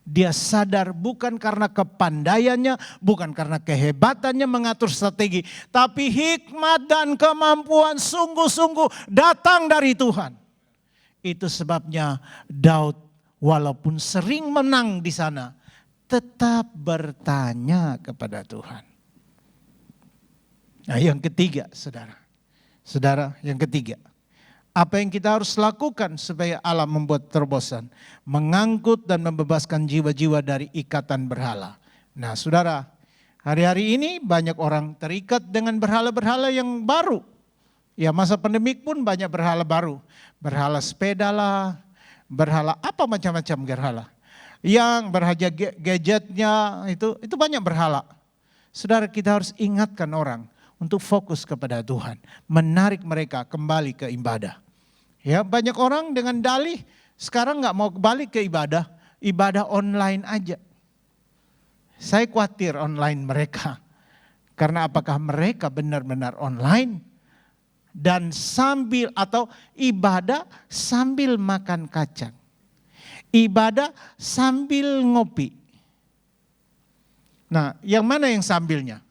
Dia sadar bukan karena kepandaiannya, bukan karena kehebatannya mengatur strategi, tapi hikmat dan kemampuan sungguh-sungguh datang dari Tuhan. Itu sebabnya Daud walaupun sering menang di sana, tetap bertanya kepada Tuhan. Nah, yang ketiga, saudara, yang ketiga. Apa yang kita harus lakukan supaya Allah membuat terobosan? Mengangkut dan membebaskan jiwa-jiwa dari ikatan berhala. Nah saudara, hari-hari ini banyak orang terikat dengan berhala-berhala yang baru. Ya masa pandemik pun banyak berhala baru. Berhala sepeda lah, berhala apa macam-macam berhala. Yang berhaja gadgetnya itu banyak berhala. Saudara, kita harus ingatkan orang untuk fokus kepada Tuhan. Menarik mereka kembali ke ibadah. Ya, banyak orang dengan dalih sekarang nggak mau balik ke ibadah online aja. Saya khawatir online mereka. Karena apakah mereka benar-benar online dan sambil atau ibadah sambil makan kacang. Ibadah sambil ngopi. Nah, yang mana yang sambilnya?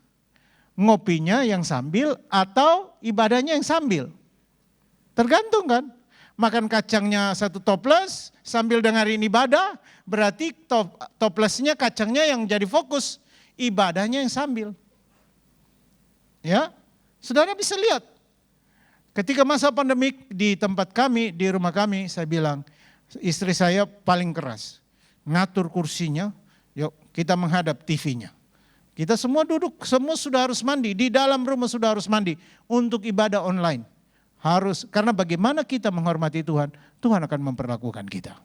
Ngopinya yang sambil atau ibadahnya yang sambil? Tergantung kan? Makan kacangnya satu toples sambil dengerin ibadah, berarti toplesnya kacangnya yang jadi fokus, ibadahnya yang sambil. Ya, saudara bisa lihat. Ketika masa pandemik di tempat kami, di rumah kami, saya bilang, istri saya paling keras. Ngatur kursinya, yuk kita menghadap TV-nya. Kita semua duduk, semua sudah harus mandi. Di dalam rumah sudah harus mandi untuk ibadah online. Harus, karena bagaimana kita menghormati Tuhan, Tuhan akan memperlakukan kita.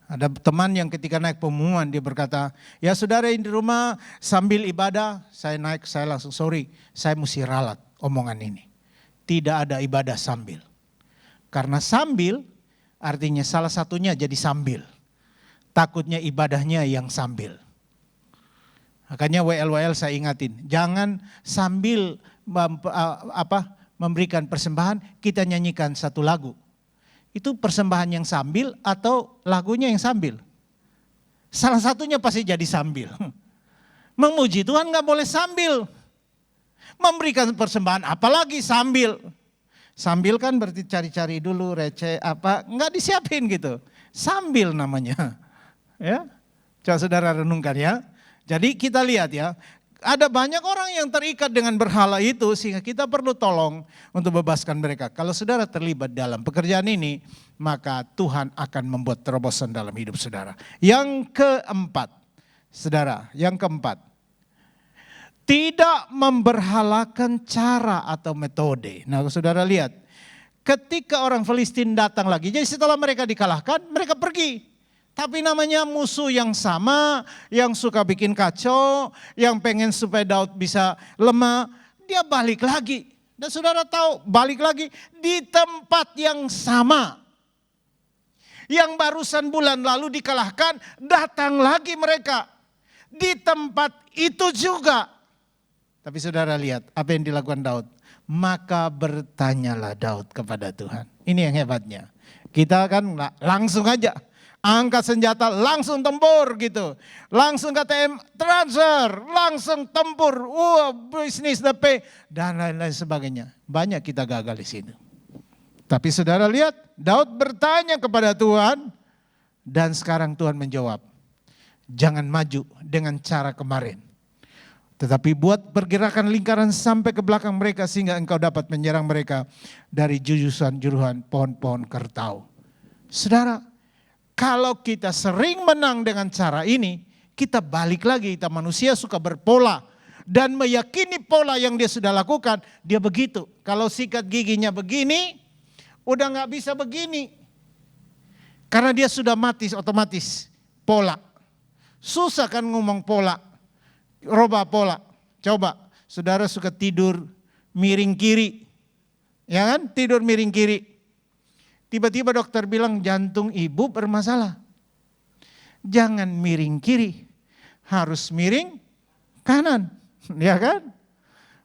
Ada teman yang ketika naik pengumuman dia berkata, ya saudara di rumah sambil ibadah, saya naik, saya langsung sorry, saya mesti ralat omongan ini. Tidak ada ibadah sambil. Karena sambil artinya salah satunya jadi sambil. Takutnya ibadahnya yang sambil. Makanya WL saya ingatin, jangan sambil memberikan persembahan kita nyanyikan satu lagu. Itu persembahan yang sambil atau lagunya yang sambil? Salah satunya pasti jadi sambil. Memuji Tuhan nggak boleh sambil. Memberikan persembahan apalagi sambil. Sambil kan berarti cari-cari dulu receh apa, nggak disiapin gitu. Sambil namanya. Ya, coba saudara renungkan ya. Jadi kita lihat ya, ada banyak orang yang terikat dengan berhala itu sehingga kita perlu tolong untuk bebaskan mereka. Kalau saudara terlibat dalam pekerjaan ini, maka Tuhan akan membuat terobosan dalam hidup saudara. Yang keempat, saudara, yang keempat. Tidak memberhalakan cara atau metode. Nah saudara lihat, ketika orang Filistin datang lagi, jadi setelah mereka dikalahkan, mereka pergi. Tapi namanya musuh yang sama, yang suka bikin kacau, yang pengen supaya Daud bisa lemah, dia balik lagi. Dan saudara tahu, balik lagi di tempat yang sama. Yang barusan bulan lalu dikalahkan, datang lagi mereka. Di tempat itu juga. Tapi saudara lihat, apa yang dilakukan Daud? Maka bertanyalah Daud kepada Tuhan. Ini yang hebatnya. Kita kan langsung aja. Angkat senjata langsung tempur gitu. Langsung KTM transfer, langsung tempur. Bisnis DP dan lain-lain sebagainya. Banyak kita gagal di sini. Tapi saudara lihat, Daud bertanya kepada Tuhan dan sekarang Tuhan menjawab. Jangan maju dengan cara kemarin. Tetapi buat pergerakan lingkaran sampai ke belakang mereka sehingga engkau dapat menyerang mereka dari jurusan-juruhan pohon-pohon kertau. Saudara, kalau kita sering menang dengan cara ini, kita balik lagi, kita manusia suka berpola. Dan meyakini pola yang dia sudah lakukan, dia begitu. Kalau sikat giginya begini, udah gak bisa begini. Karena dia sudah mati otomatis, pola. Susah kan ngomong pola, rubah pola. Coba, saudara suka tidur miring kiri. Ya kan, tidur miring kiri. Tiba-tiba dokter bilang jantung ibu bermasalah. Jangan miring kiri, harus miring kanan, ya kan?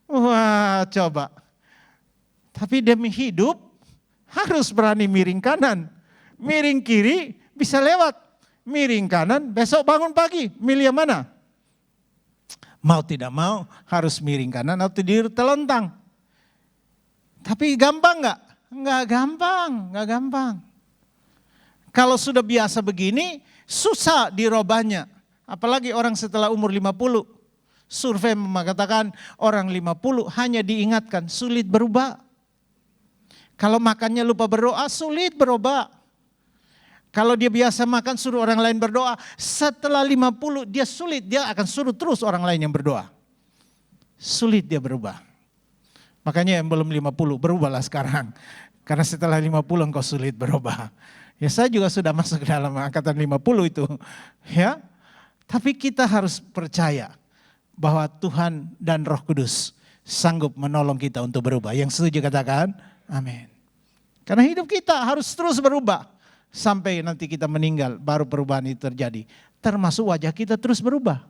Wah coba. Tapi demi hidup harus berani miring kanan. Miring kiri bisa lewat, miring kanan besok bangun pagi, milih yang mana? Mau tidak mau harus miring kanan atau tidur telentang. Tapi gampang nggak? Nggak gampang. Kalau sudah biasa begini, susah dirobahnya. Apalagi orang setelah umur 50. Survei mengatakan orang 50 hanya diingatkan, sulit berubah. Kalau makannya lupa berdoa, sulit berubah. Kalau dia biasa makan suruh orang lain berdoa, setelah 50 dia sulit, dia akan suruh terus orang lain yang berdoa. Sulit dia berubah. Makanya yang belum 50 berubahlah sekarang. Karena setelah 50 engkau sulit berubah. Ya saya juga sudah masuk ke dalam angkatan 50 itu. Ya. Tapi kita harus percaya bahwa Tuhan dan Roh Kudus sanggup menolong kita untuk berubah. Yang setuju katakan amin. Karena hidup kita harus terus berubah. Sampai nanti kita meninggal baru perubahan itu terjadi. termasuk wajah kita terus berubah.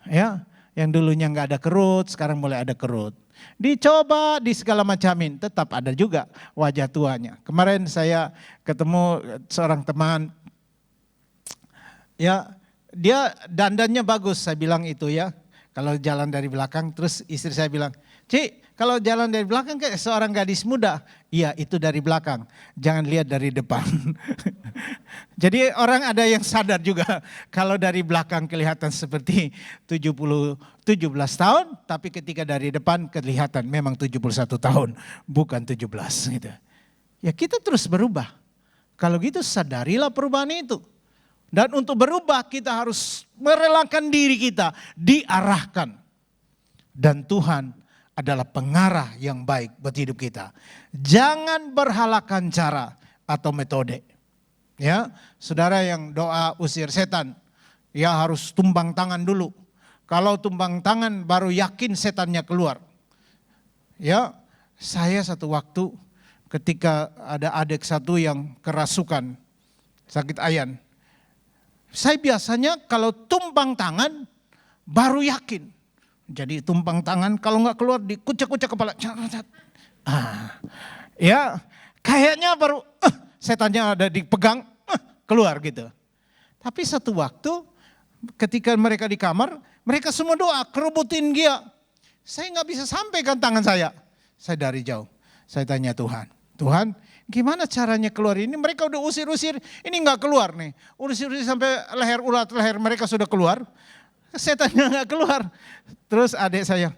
Ya, yang dulunya nggak ada kerut, sekarang mulai ada kerut. Dicoba di segala macamin, tetap ada juga wajah tuanya. Kemarin saya ketemu seorang teman, ya dia dandannya bagus, saya bilang itu ya. Kalau jalan dari belakang, terus istri saya bilang, Cik, kalau jalan dari belakang kayak seorang gadis muda. Iya, itu dari belakang, jangan lihat dari depan. Jadi orang ada yang sadar juga, kalau dari belakang kelihatan seperti 17 tahun, tapi ketika dari depan kelihatan memang 71 tahun, bukan 17 gitu. Ya kita terus berubah. Kalau gitu sadarilah perubahan itu. Dan untuk berubah kita harus merelakan diri kita, diarahkan. Dan Tuhan adalah pengarah yang baik buat hidup kita. Jangan berhalakan cara atau metode. Ya, saudara yang doa usir setan, ya harus tumbang tangan dulu. Kalau tumbang tangan baru yakin setannya keluar. Ya, saya satu waktu ketika ada adik satu yang kerasukan, sakit ayan. Saya biasanya kalau tumpang tangan baru yakin. Jadi tumpang tangan kalau nggak keluar dikucek-kucek kepala. Ya kayaknya baru setannya ada dipegang keluar gitu. Tapi satu waktu ketika mereka di kamar, mereka semua doa kerubutin dia. Saya nggak bisa sampaikan tangan saya. Saya dari jauh. Saya tanya Tuhan, Tuhan, gimana caranya keluar ini? Mereka udah usir-usir, ini nggak keluar nih. Usir-usir sampai leher ulat leher mereka sudah keluar, setannya nggak keluar. Terus adik saya,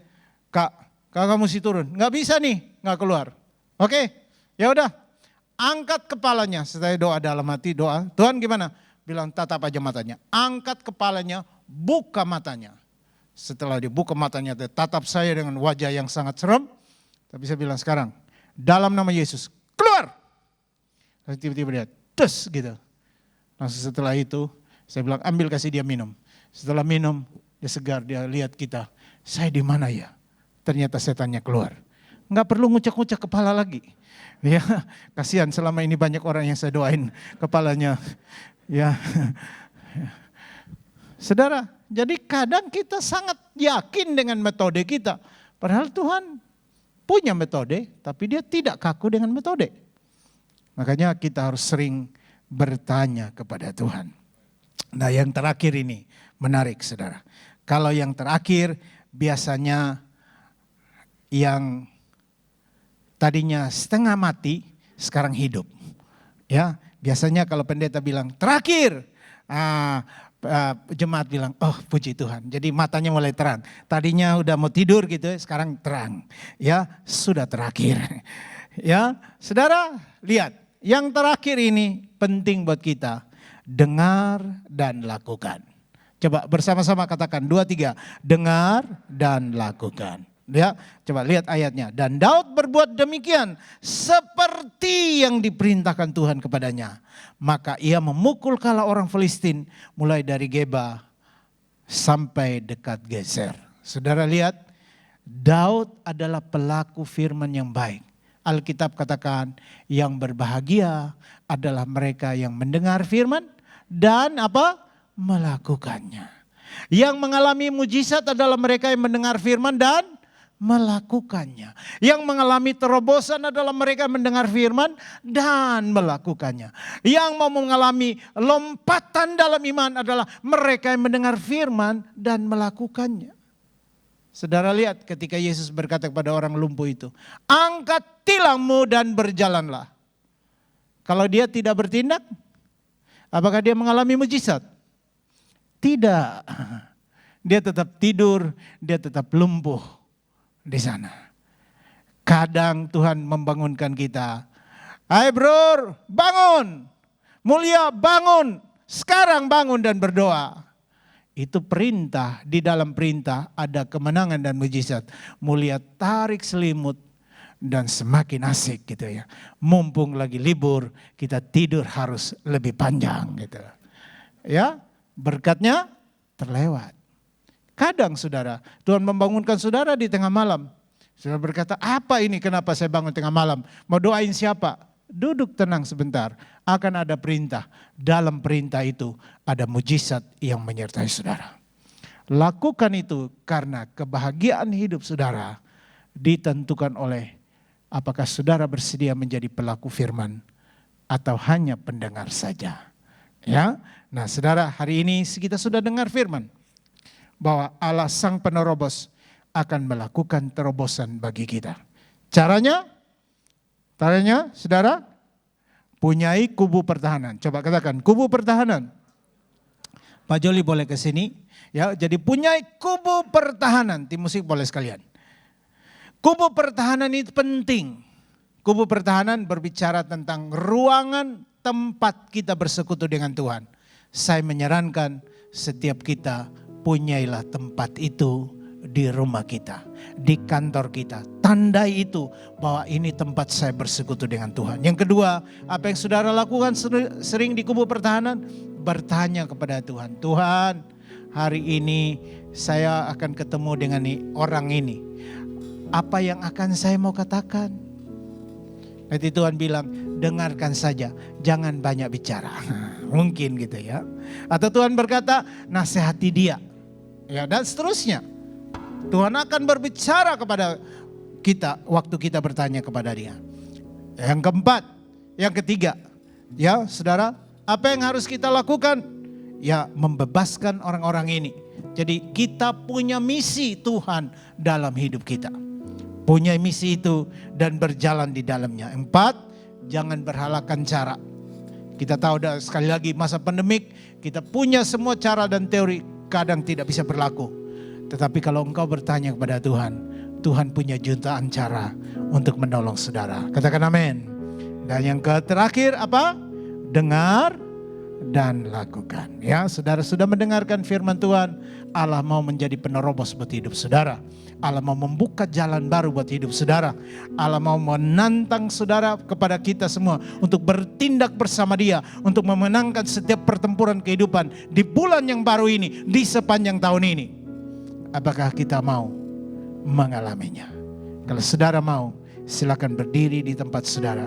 kak kamu mesti turun. Nggak bisa nih, nggak keluar. Oke, ya udah, angkat kepalanya. Saya doa dalam hati, doa. Tuhan gimana? Bilang tatap aja matanya. Angkat kepalanya, buka matanya. Setelah dibuka matanya, tatap saya dengan wajah yang sangat serem. Tapi saya bilang sekarang, dalam nama Yesus, keluar. Lalu tiba-tiba dia, tes gitu. Langsung setelah itu, saya bilang ambil kasih dia minum. Setelah minum, dia segar, dia lihat kita. Saya di mana ya? Ternyata setannya keluar. Enggak perlu ngucek-ngucek kepala lagi. Ya, kasihan selama ini banyak orang yang saya doain kepalanya. Ya, saudara, jadi kadang kita sangat yakin dengan metode kita. Padahal Tuhan punya metode, tapi dia tidak kaku dengan metode. Makanya kita harus sering bertanya kepada Tuhan. Nah yang terakhir ini menarik saudara. Kalau yang terakhir biasanya yang tadinya setengah mati sekarang hidup. Ya, biasanya kalau pendeta bilang terakhir, jemaat bilang, oh puji Tuhan. Jadi matanya mulai terang. Tadinya udah mau tidur gitu, sekarang terang. Ya, sudah terakhir. Ya, saudara lihat, yang terakhir ini penting buat kita. Dengar dan lakukan. Coba bersama-sama katakan 2, 3. Dengar dan lakukan. Ya, coba lihat ayatnya. Dan Daud berbuat demikian seperti yang diperintahkan Tuhan kepadanya. Maka ia memukul kala orang Filistin mulai dari Geba sampai dekat Geser. Saudara lihat, Daud adalah pelaku firman yang baik. Alkitab katakan yang berbahagia adalah mereka yang mendengar firman dan apa? Melakukannya. Yang mengalami mujizat adalah mereka yang mendengar firman dan melakukannya. Yang mengalami terobosan adalah mereka yang mendengar firman dan melakukannya. Yang mau mengalami lompatan dalam iman adalah mereka yang mendengar firman dan melakukannya. Saudara lihat ketika Yesus berkata kepada orang lumpuh itu, angkat tilangmu dan berjalanlah. Kalau dia tidak bertindak, apakah dia mengalami mujizat? Tidak. Dia tetap tidur, dia tetap lumpuh di sana. Kadang Tuhan membangunkan kita. Hai bro, bangun. Mulia bangun. Sekarang bangun dan berdoa. Itu perintah, di dalam perintah ada kemenangan dan mujizat. Mulia tarik selimut dan semakin asik gitu ya. Mumpung lagi libur, kita tidur harus lebih panjang gitu. Ya, berkatnya terlewat. Kadang saudara, Tuhan membangunkan saudara di tengah malam. Saudara berkata, apa ini kenapa saya bangun tengah malam? Mau doain siapa? Duduk tenang sebentar, akan ada perintah. Dalam perintah itu ada mujizat yang menyertai saudara. Lakukan itu karena kebahagiaan hidup saudara ditentukan oleh apakah saudara bersedia menjadi pelaku firman atau hanya pendengar saja. Ya, nah saudara, hari ini kita sudah dengar firman bahwa Allah Sang Penerobos akan melakukan terobosan bagi kita. Caranya saudara, punyai kubu pertahanan. Coba katakan, kubu pertahanan. Pak Joli boleh ke sini. Ya, jadi punyai kubu pertahanan. Tim musik boleh sekalian. Kubu pertahanan itu penting. Kubu pertahanan berbicara tentang ruangan tempat kita bersekutu dengan Tuhan. Saya menyarankan setiap kita punyailah tempat itu di rumah kita, di kantor kita. Tandai itu bahwa ini tempat saya bersekutu dengan Tuhan. Yang kedua, apa yang saudara lakukan sering di kubu pertahanan? Bertanya kepada Tuhan. Tuhan, hari ini saya akan ketemu dengan orang ini. Apa yang akan saya mau katakan? Nanti Tuhan bilang, dengarkan saja, jangan banyak bicara. Mungkin gitu ya. Atau Tuhan berkata, nasihati dia. Ya, dan seterusnya. Tuhan akan berbicara kepada kita waktu kita bertanya kepada dia. Yang keempat, yang ketiga. Ya saudara, apa yang harus kita lakukan? Ya, membebaskan orang-orang ini. Jadi kita punya misi Tuhan dalam hidup kita. Punya misi itu dan berjalan di dalamnya. 4, jangan berhalakan cara. Kita tahu sekali lagi masa pandemik, kita punya semua cara dan teori kadang tidak bisa berlaku. Tetapi kalau engkau bertanya kepada Tuhan, Tuhan punya jutaan cara untuk menolong saudara. Katakan amin. Dan yang terakhir apa? Dengar dan lakukan. Ya, saudara sudah mendengarkan firman Tuhan. Allah mau menjadi penerobos buat hidup saudara. Allah mau membuka jalan baru buat hidup saudara. Allah mau menantang saudara kepada kita semua untuk bertindak bersama Dia, untuk memenangkan setiap pertempuran kehidupan di bulan yang baru ini, di sepanjang tahun ini. Apakah kita mau mengalaminya? Kalau saudara mau, silakan berdiri di tempat saudara.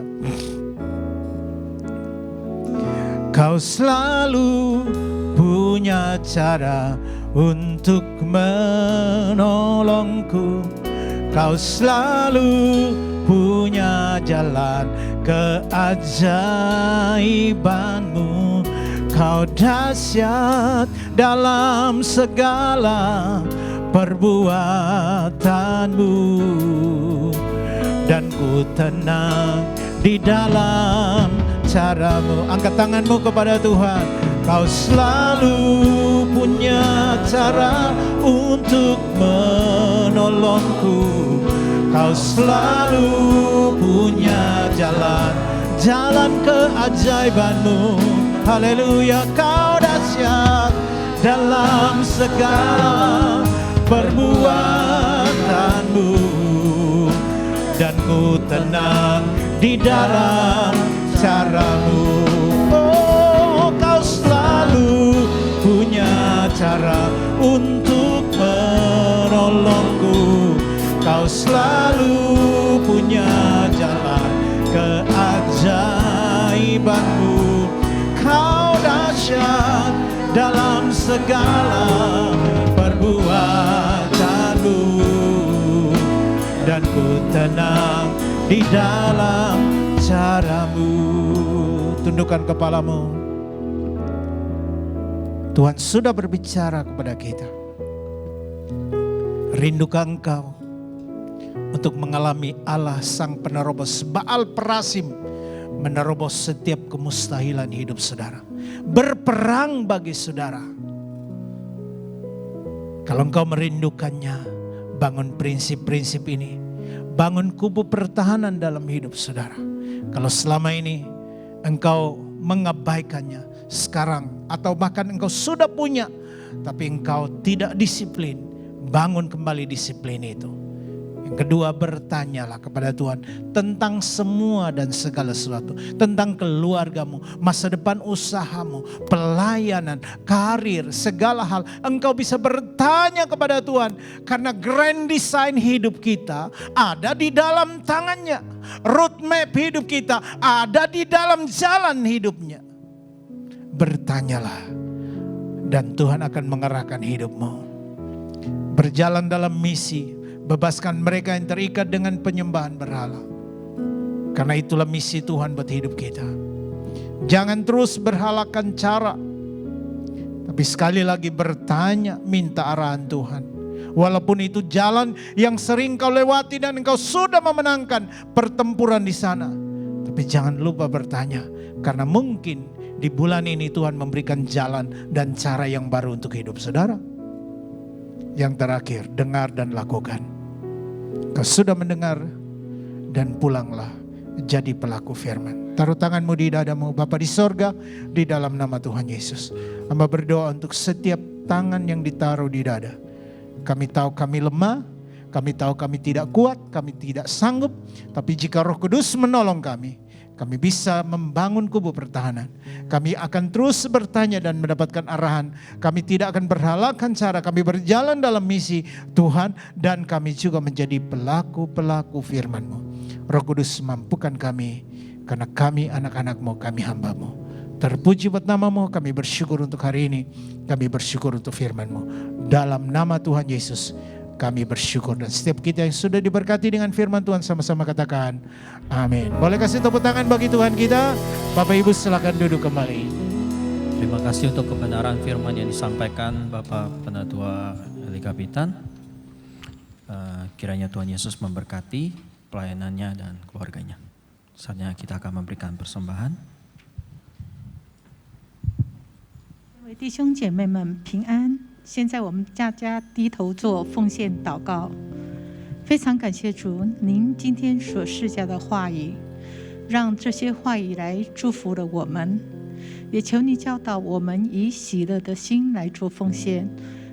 Kau selalu punya cara untuk menolongku. Kau selalu punya jalan keajaibanmu. Kau dahsyat dalam segala perbuatanmu. Dan ku tenang di dalam caramu. Angkat tanganmu kepada Tuhan. Kau selalu punya cara untuk menolongku. Kau selalu punya jalan keajaibanmu. Haleluya, kau dahsyat dalam segala perbuatanmu. Dan ku tenang di dalam caramu. Oh, kau selalu punya cara untuk menolongku. Kau selalu punya jalan keajaibanmu. Kau dahsyat dalam segala perbuatanmu. Dan ku tenang di dalam caramu. Tundukkan kepalamu. Tuhan sudah berbicara kepada kita. Rindukah engkau untuk mengalami Allah Sang Penerobos, Baal Perasim, menerobos setiap kemustahilan hidup saudara, berperang bagi saudara? Kalau engkau merindukannya, bangun prinsip-prinsip ini, bangun kubu pertahanan dalam hidup saudara. Kalau selama ini engkau mengabaikannya, sekarang atau bahkan engkau sudah punya tapi engkau tidak disiplin, bangun kembali disiplin itu. Yang kedua, bertanyalah kepada Tuhan tentang semua dan segala sesuatu. Tentang keluargamu, masa depan usahamu, pelayanan, karir, segala hal. Engkau bisa bertanya kepada Tuhan. Karena grand design hidup kita ada di dalam tangannya. Roadmap hidup kita ada di dalam jalan hidupnya. Bertanyalah dan Tuhan akan mengerahkan hidupmu. Berjalan dalam misi. Bebaskan mereka yang terikat dengan penyembahan berhala. Karena itulah misi Tuhan buat hidup kita. Jangan terus berhalakan cara. Tapi sekali lagi bertanya, minta arahan Tuhan. Walaupun itu jalan yang sering kau lewati dan engkau sudah memenangkan pertempuran di sana. Tapi jangan lupa bertanya. Karena mungkin di bulan ini Tuhan memberikan jalan dan cara yang baru untuk hidup saudara. Yang terakhir, dengar dan lakukan. Kau sudah mendengar dan pulanglah jadi pelaku firman. Taruh tanganmu di dadamu. Bapa di sorga, di dalam nama Tuhan Yesus. Hamba berdoa untuk setiap tangan yang ditaruh di dada. Kami tahu kami lemah, kami tahu kami tidak kuat, kami tidak sanggup. Tapi jika Roh Kudus menolong kami bisa membangun kubu pertahanan. Kami akan terus bertanya dan mendapatkan arahan. Kami tidak akan berhalakan cara. Kami berjalan dalam misi Tuhan. Dan kami juga menjadi pelaku-pelaku firman-Mu. Roh Kudus mampukan kami. Karena kami anak-anak-Mu, kami hamba-Mu. Terpuji buat nama-Mu. Kami bersyukur untuk hari ini. Kami bersyukur untuk firman-Mu. Dalam nama Tuhan Yesus kami bersyukur. Dan setiap kita yang sudah diberkati dengan firman Tuhan sama-sama katakan amin. Boleh kasih tepuk tangan bagi Tuhan kita. Bapak Ibu silakan duduk kembali. Terima kasih untuk kebenaran firman yang disampaikan Bapak Penatua Eli Kapitan. Kiranya Tuhan Yesus memberkati pelayanannya dan keluarganya. Saatnya kita akan memberikan persembahan. 各位弟兄姐妹们平安。现在我们大家低头做奉献祷告。非常感谢主，您今天所释下的话语，让这些话语来祝福了我们。也求你教导我们以喜乐的心来做奉献，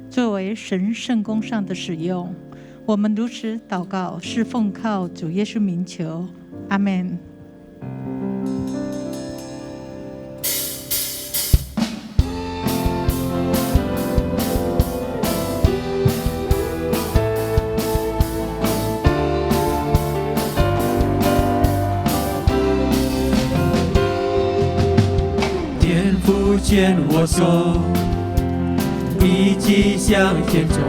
作为神圣工上的使用。我们如此祷告，是奉靠主耶稣名求，阿们。牵我手，一起向前走。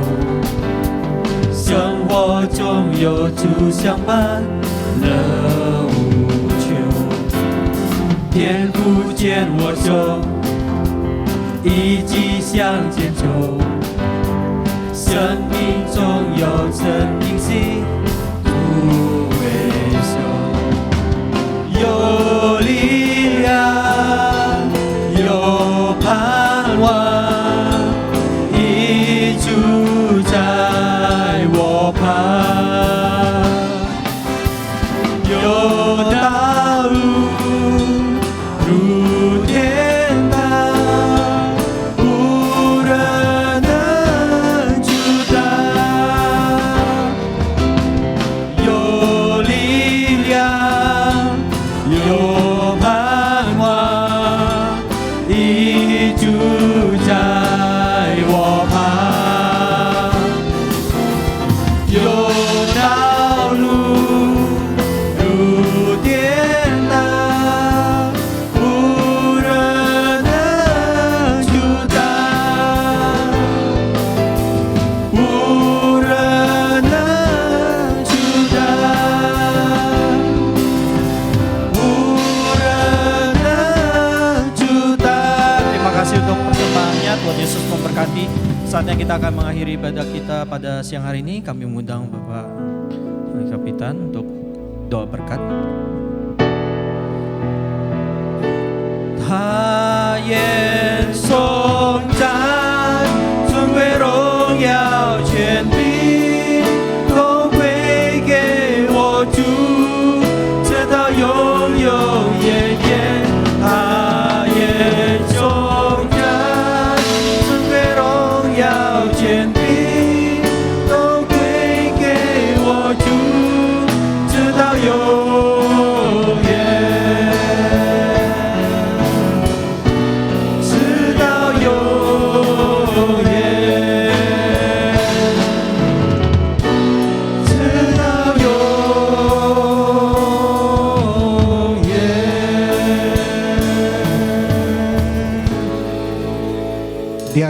生活中有主相伴乐无穷。天父牵我手，一起向前走。生命中有生命息，不畏羞，有力量。有盼望，已住在我旁，有道路如天堂，无人能阻挡，有力量，有盼望。已住在我旁，有道路如天堂，无人能阻挡，无人能阻挡，无人能阻挡。 Terima kasih untuk persembahannya. Tuhan Yesus memberkati. Saatnya kita akan mengakhiri ibadah kita pada siang hari ini. Kami mengundang Bapak Eli Kapitan untuk doa berkat. 他眼颂赞尊贵荣耀权柄，都归给我主，直到永永远远。他眼颂赞尊贵荣耀权柄，都归给我主。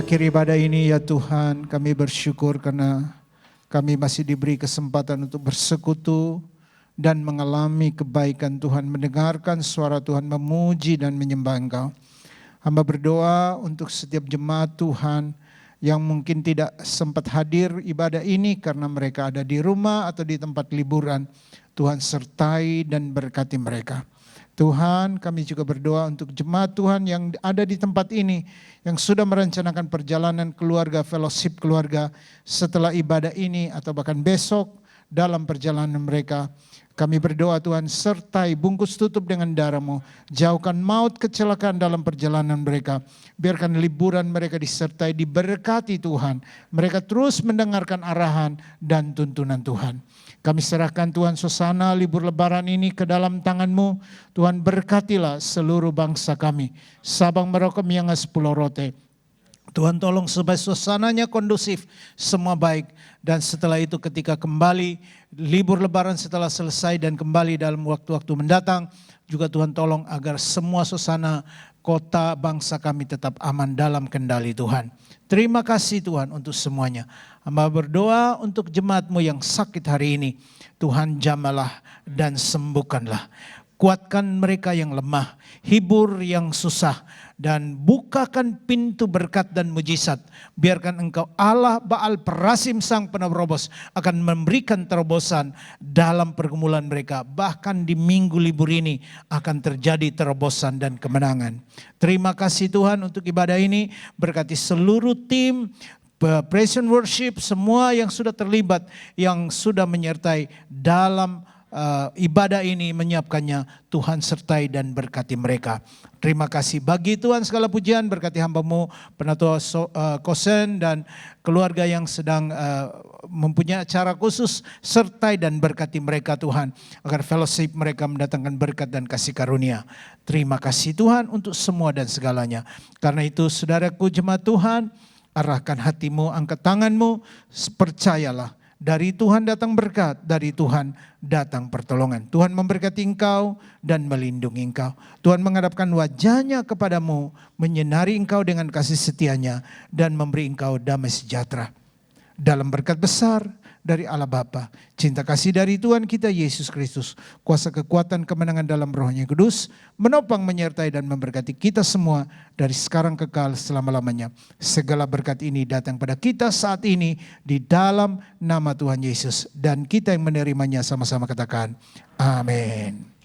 akhir ibadah ini ya Tuhan, kami bersyukur karena kami masih diberi kesempatan untuk bersekutu dan mengalami kebaikan Tuhan, mendengarkan suara Tuhan, memuji dan menyembah Engkau. Hamba berdoa untuk setiap jemaat Tuhan yang mungkin tidak sempat hadir ibadah ini karena mereka ada di rumah atau di tempat liburan. Tuhan sertai dan berkati mereka. Tuhan, kami juga berdoa untuk jemaat Tuhan yang ada di tempat ini, yang sudah merencanakan perjalanan keluarga, fellowship keluarga setelah ibadah ini atau bahkan besok dalam perjalanan mereka. Kami berdoa Tuhan, sertai, bungkus tutup dengan darah-Mu, jauhkan maut kecelakaan dalam perjalanan mereka. Biarkan liburan mereka disertai, diberkati Tuhan. Mereka terus mendengarkan arahan dan tuntunan Tuhan. Kami serahkan Tuhan suasana libur lebaran ini ke dalam tangan-Mu. Tuhan berkatilah seluruh bangsa kami, Sabang, Merauke, Miangas, Pulau Rote. Tuhan tolong supaya suasananya kondusif, semua baik. Dan setelah itu ketika kembali libur lebaran setelah selesai dan kembali dalam waktu-waktu mendatang, juga Tuhan tolong agar semua suasana kota bangsa kami tetap aman dalam kendali Tuhan. Terima kasih Tuhan untuk semuanya. Hamba berdoa untuk jemaat-Mu yang sakit hari ini. Tuhan jamalah dan sembuhkanlah. Kuatkan mereka yang lemah, hibur yang susah, dan bukakan pintu berkat dan mujizat. Biarkan Engkau Allah Baal Perasim Sang Penerobos akan memberikan terobosan dalam pergumulan mereka. Bahkan di minggu libur ini akan terjadi terobosan dan kemenangan. Terima kasih Tuhan untuk ibadah ini. Berkati seluruh tim Praise and Worship, semua yang sudah terlibat, yang sudah menyertai dalam ibadah ini, menyiapkannya. Tuhan sertai dan berkati mereka. Terima kasih. Bagi Tuhan segala pujian, berkati hamba-Mu Penatua Kosen dan keluarga yang sedang mempunyai acara khusus. Sertai dan berkati mereka Tuhan, agar fellowship mereka mendatangkan berkat dan kasih karunia. Terima kasih Tuhan untuk semua dan segalanya. Karena itu saudaraku jemaat Tuhan, arahkan hatimu, angkat tanganmu, percayalah. Dari Tuhan datang berkat, dari Tuhan datang pertolongan. Tuhan memberkati engkau dan melindungi engkau. Tuhan menghadapkan wajahnya kepadamu, menyinari engkau dengan kasih setianya, dan memberi engkau damai sejahtera. Dalam berkat besar dari Allah Bapa, cinta kasih dari Tuhan kita Yesus Kristus, kuasa kekuatan kemenangan dalam Roh-Nya Kudus, menopang, menyertai dan memberkati kita semua dari sekarang kekal selama-lamanya. Segala berkat ini datang pada kita saat ini di dalam nama Tuhan Yesus, dan kita yang menerimanya sama-sama katakan amin.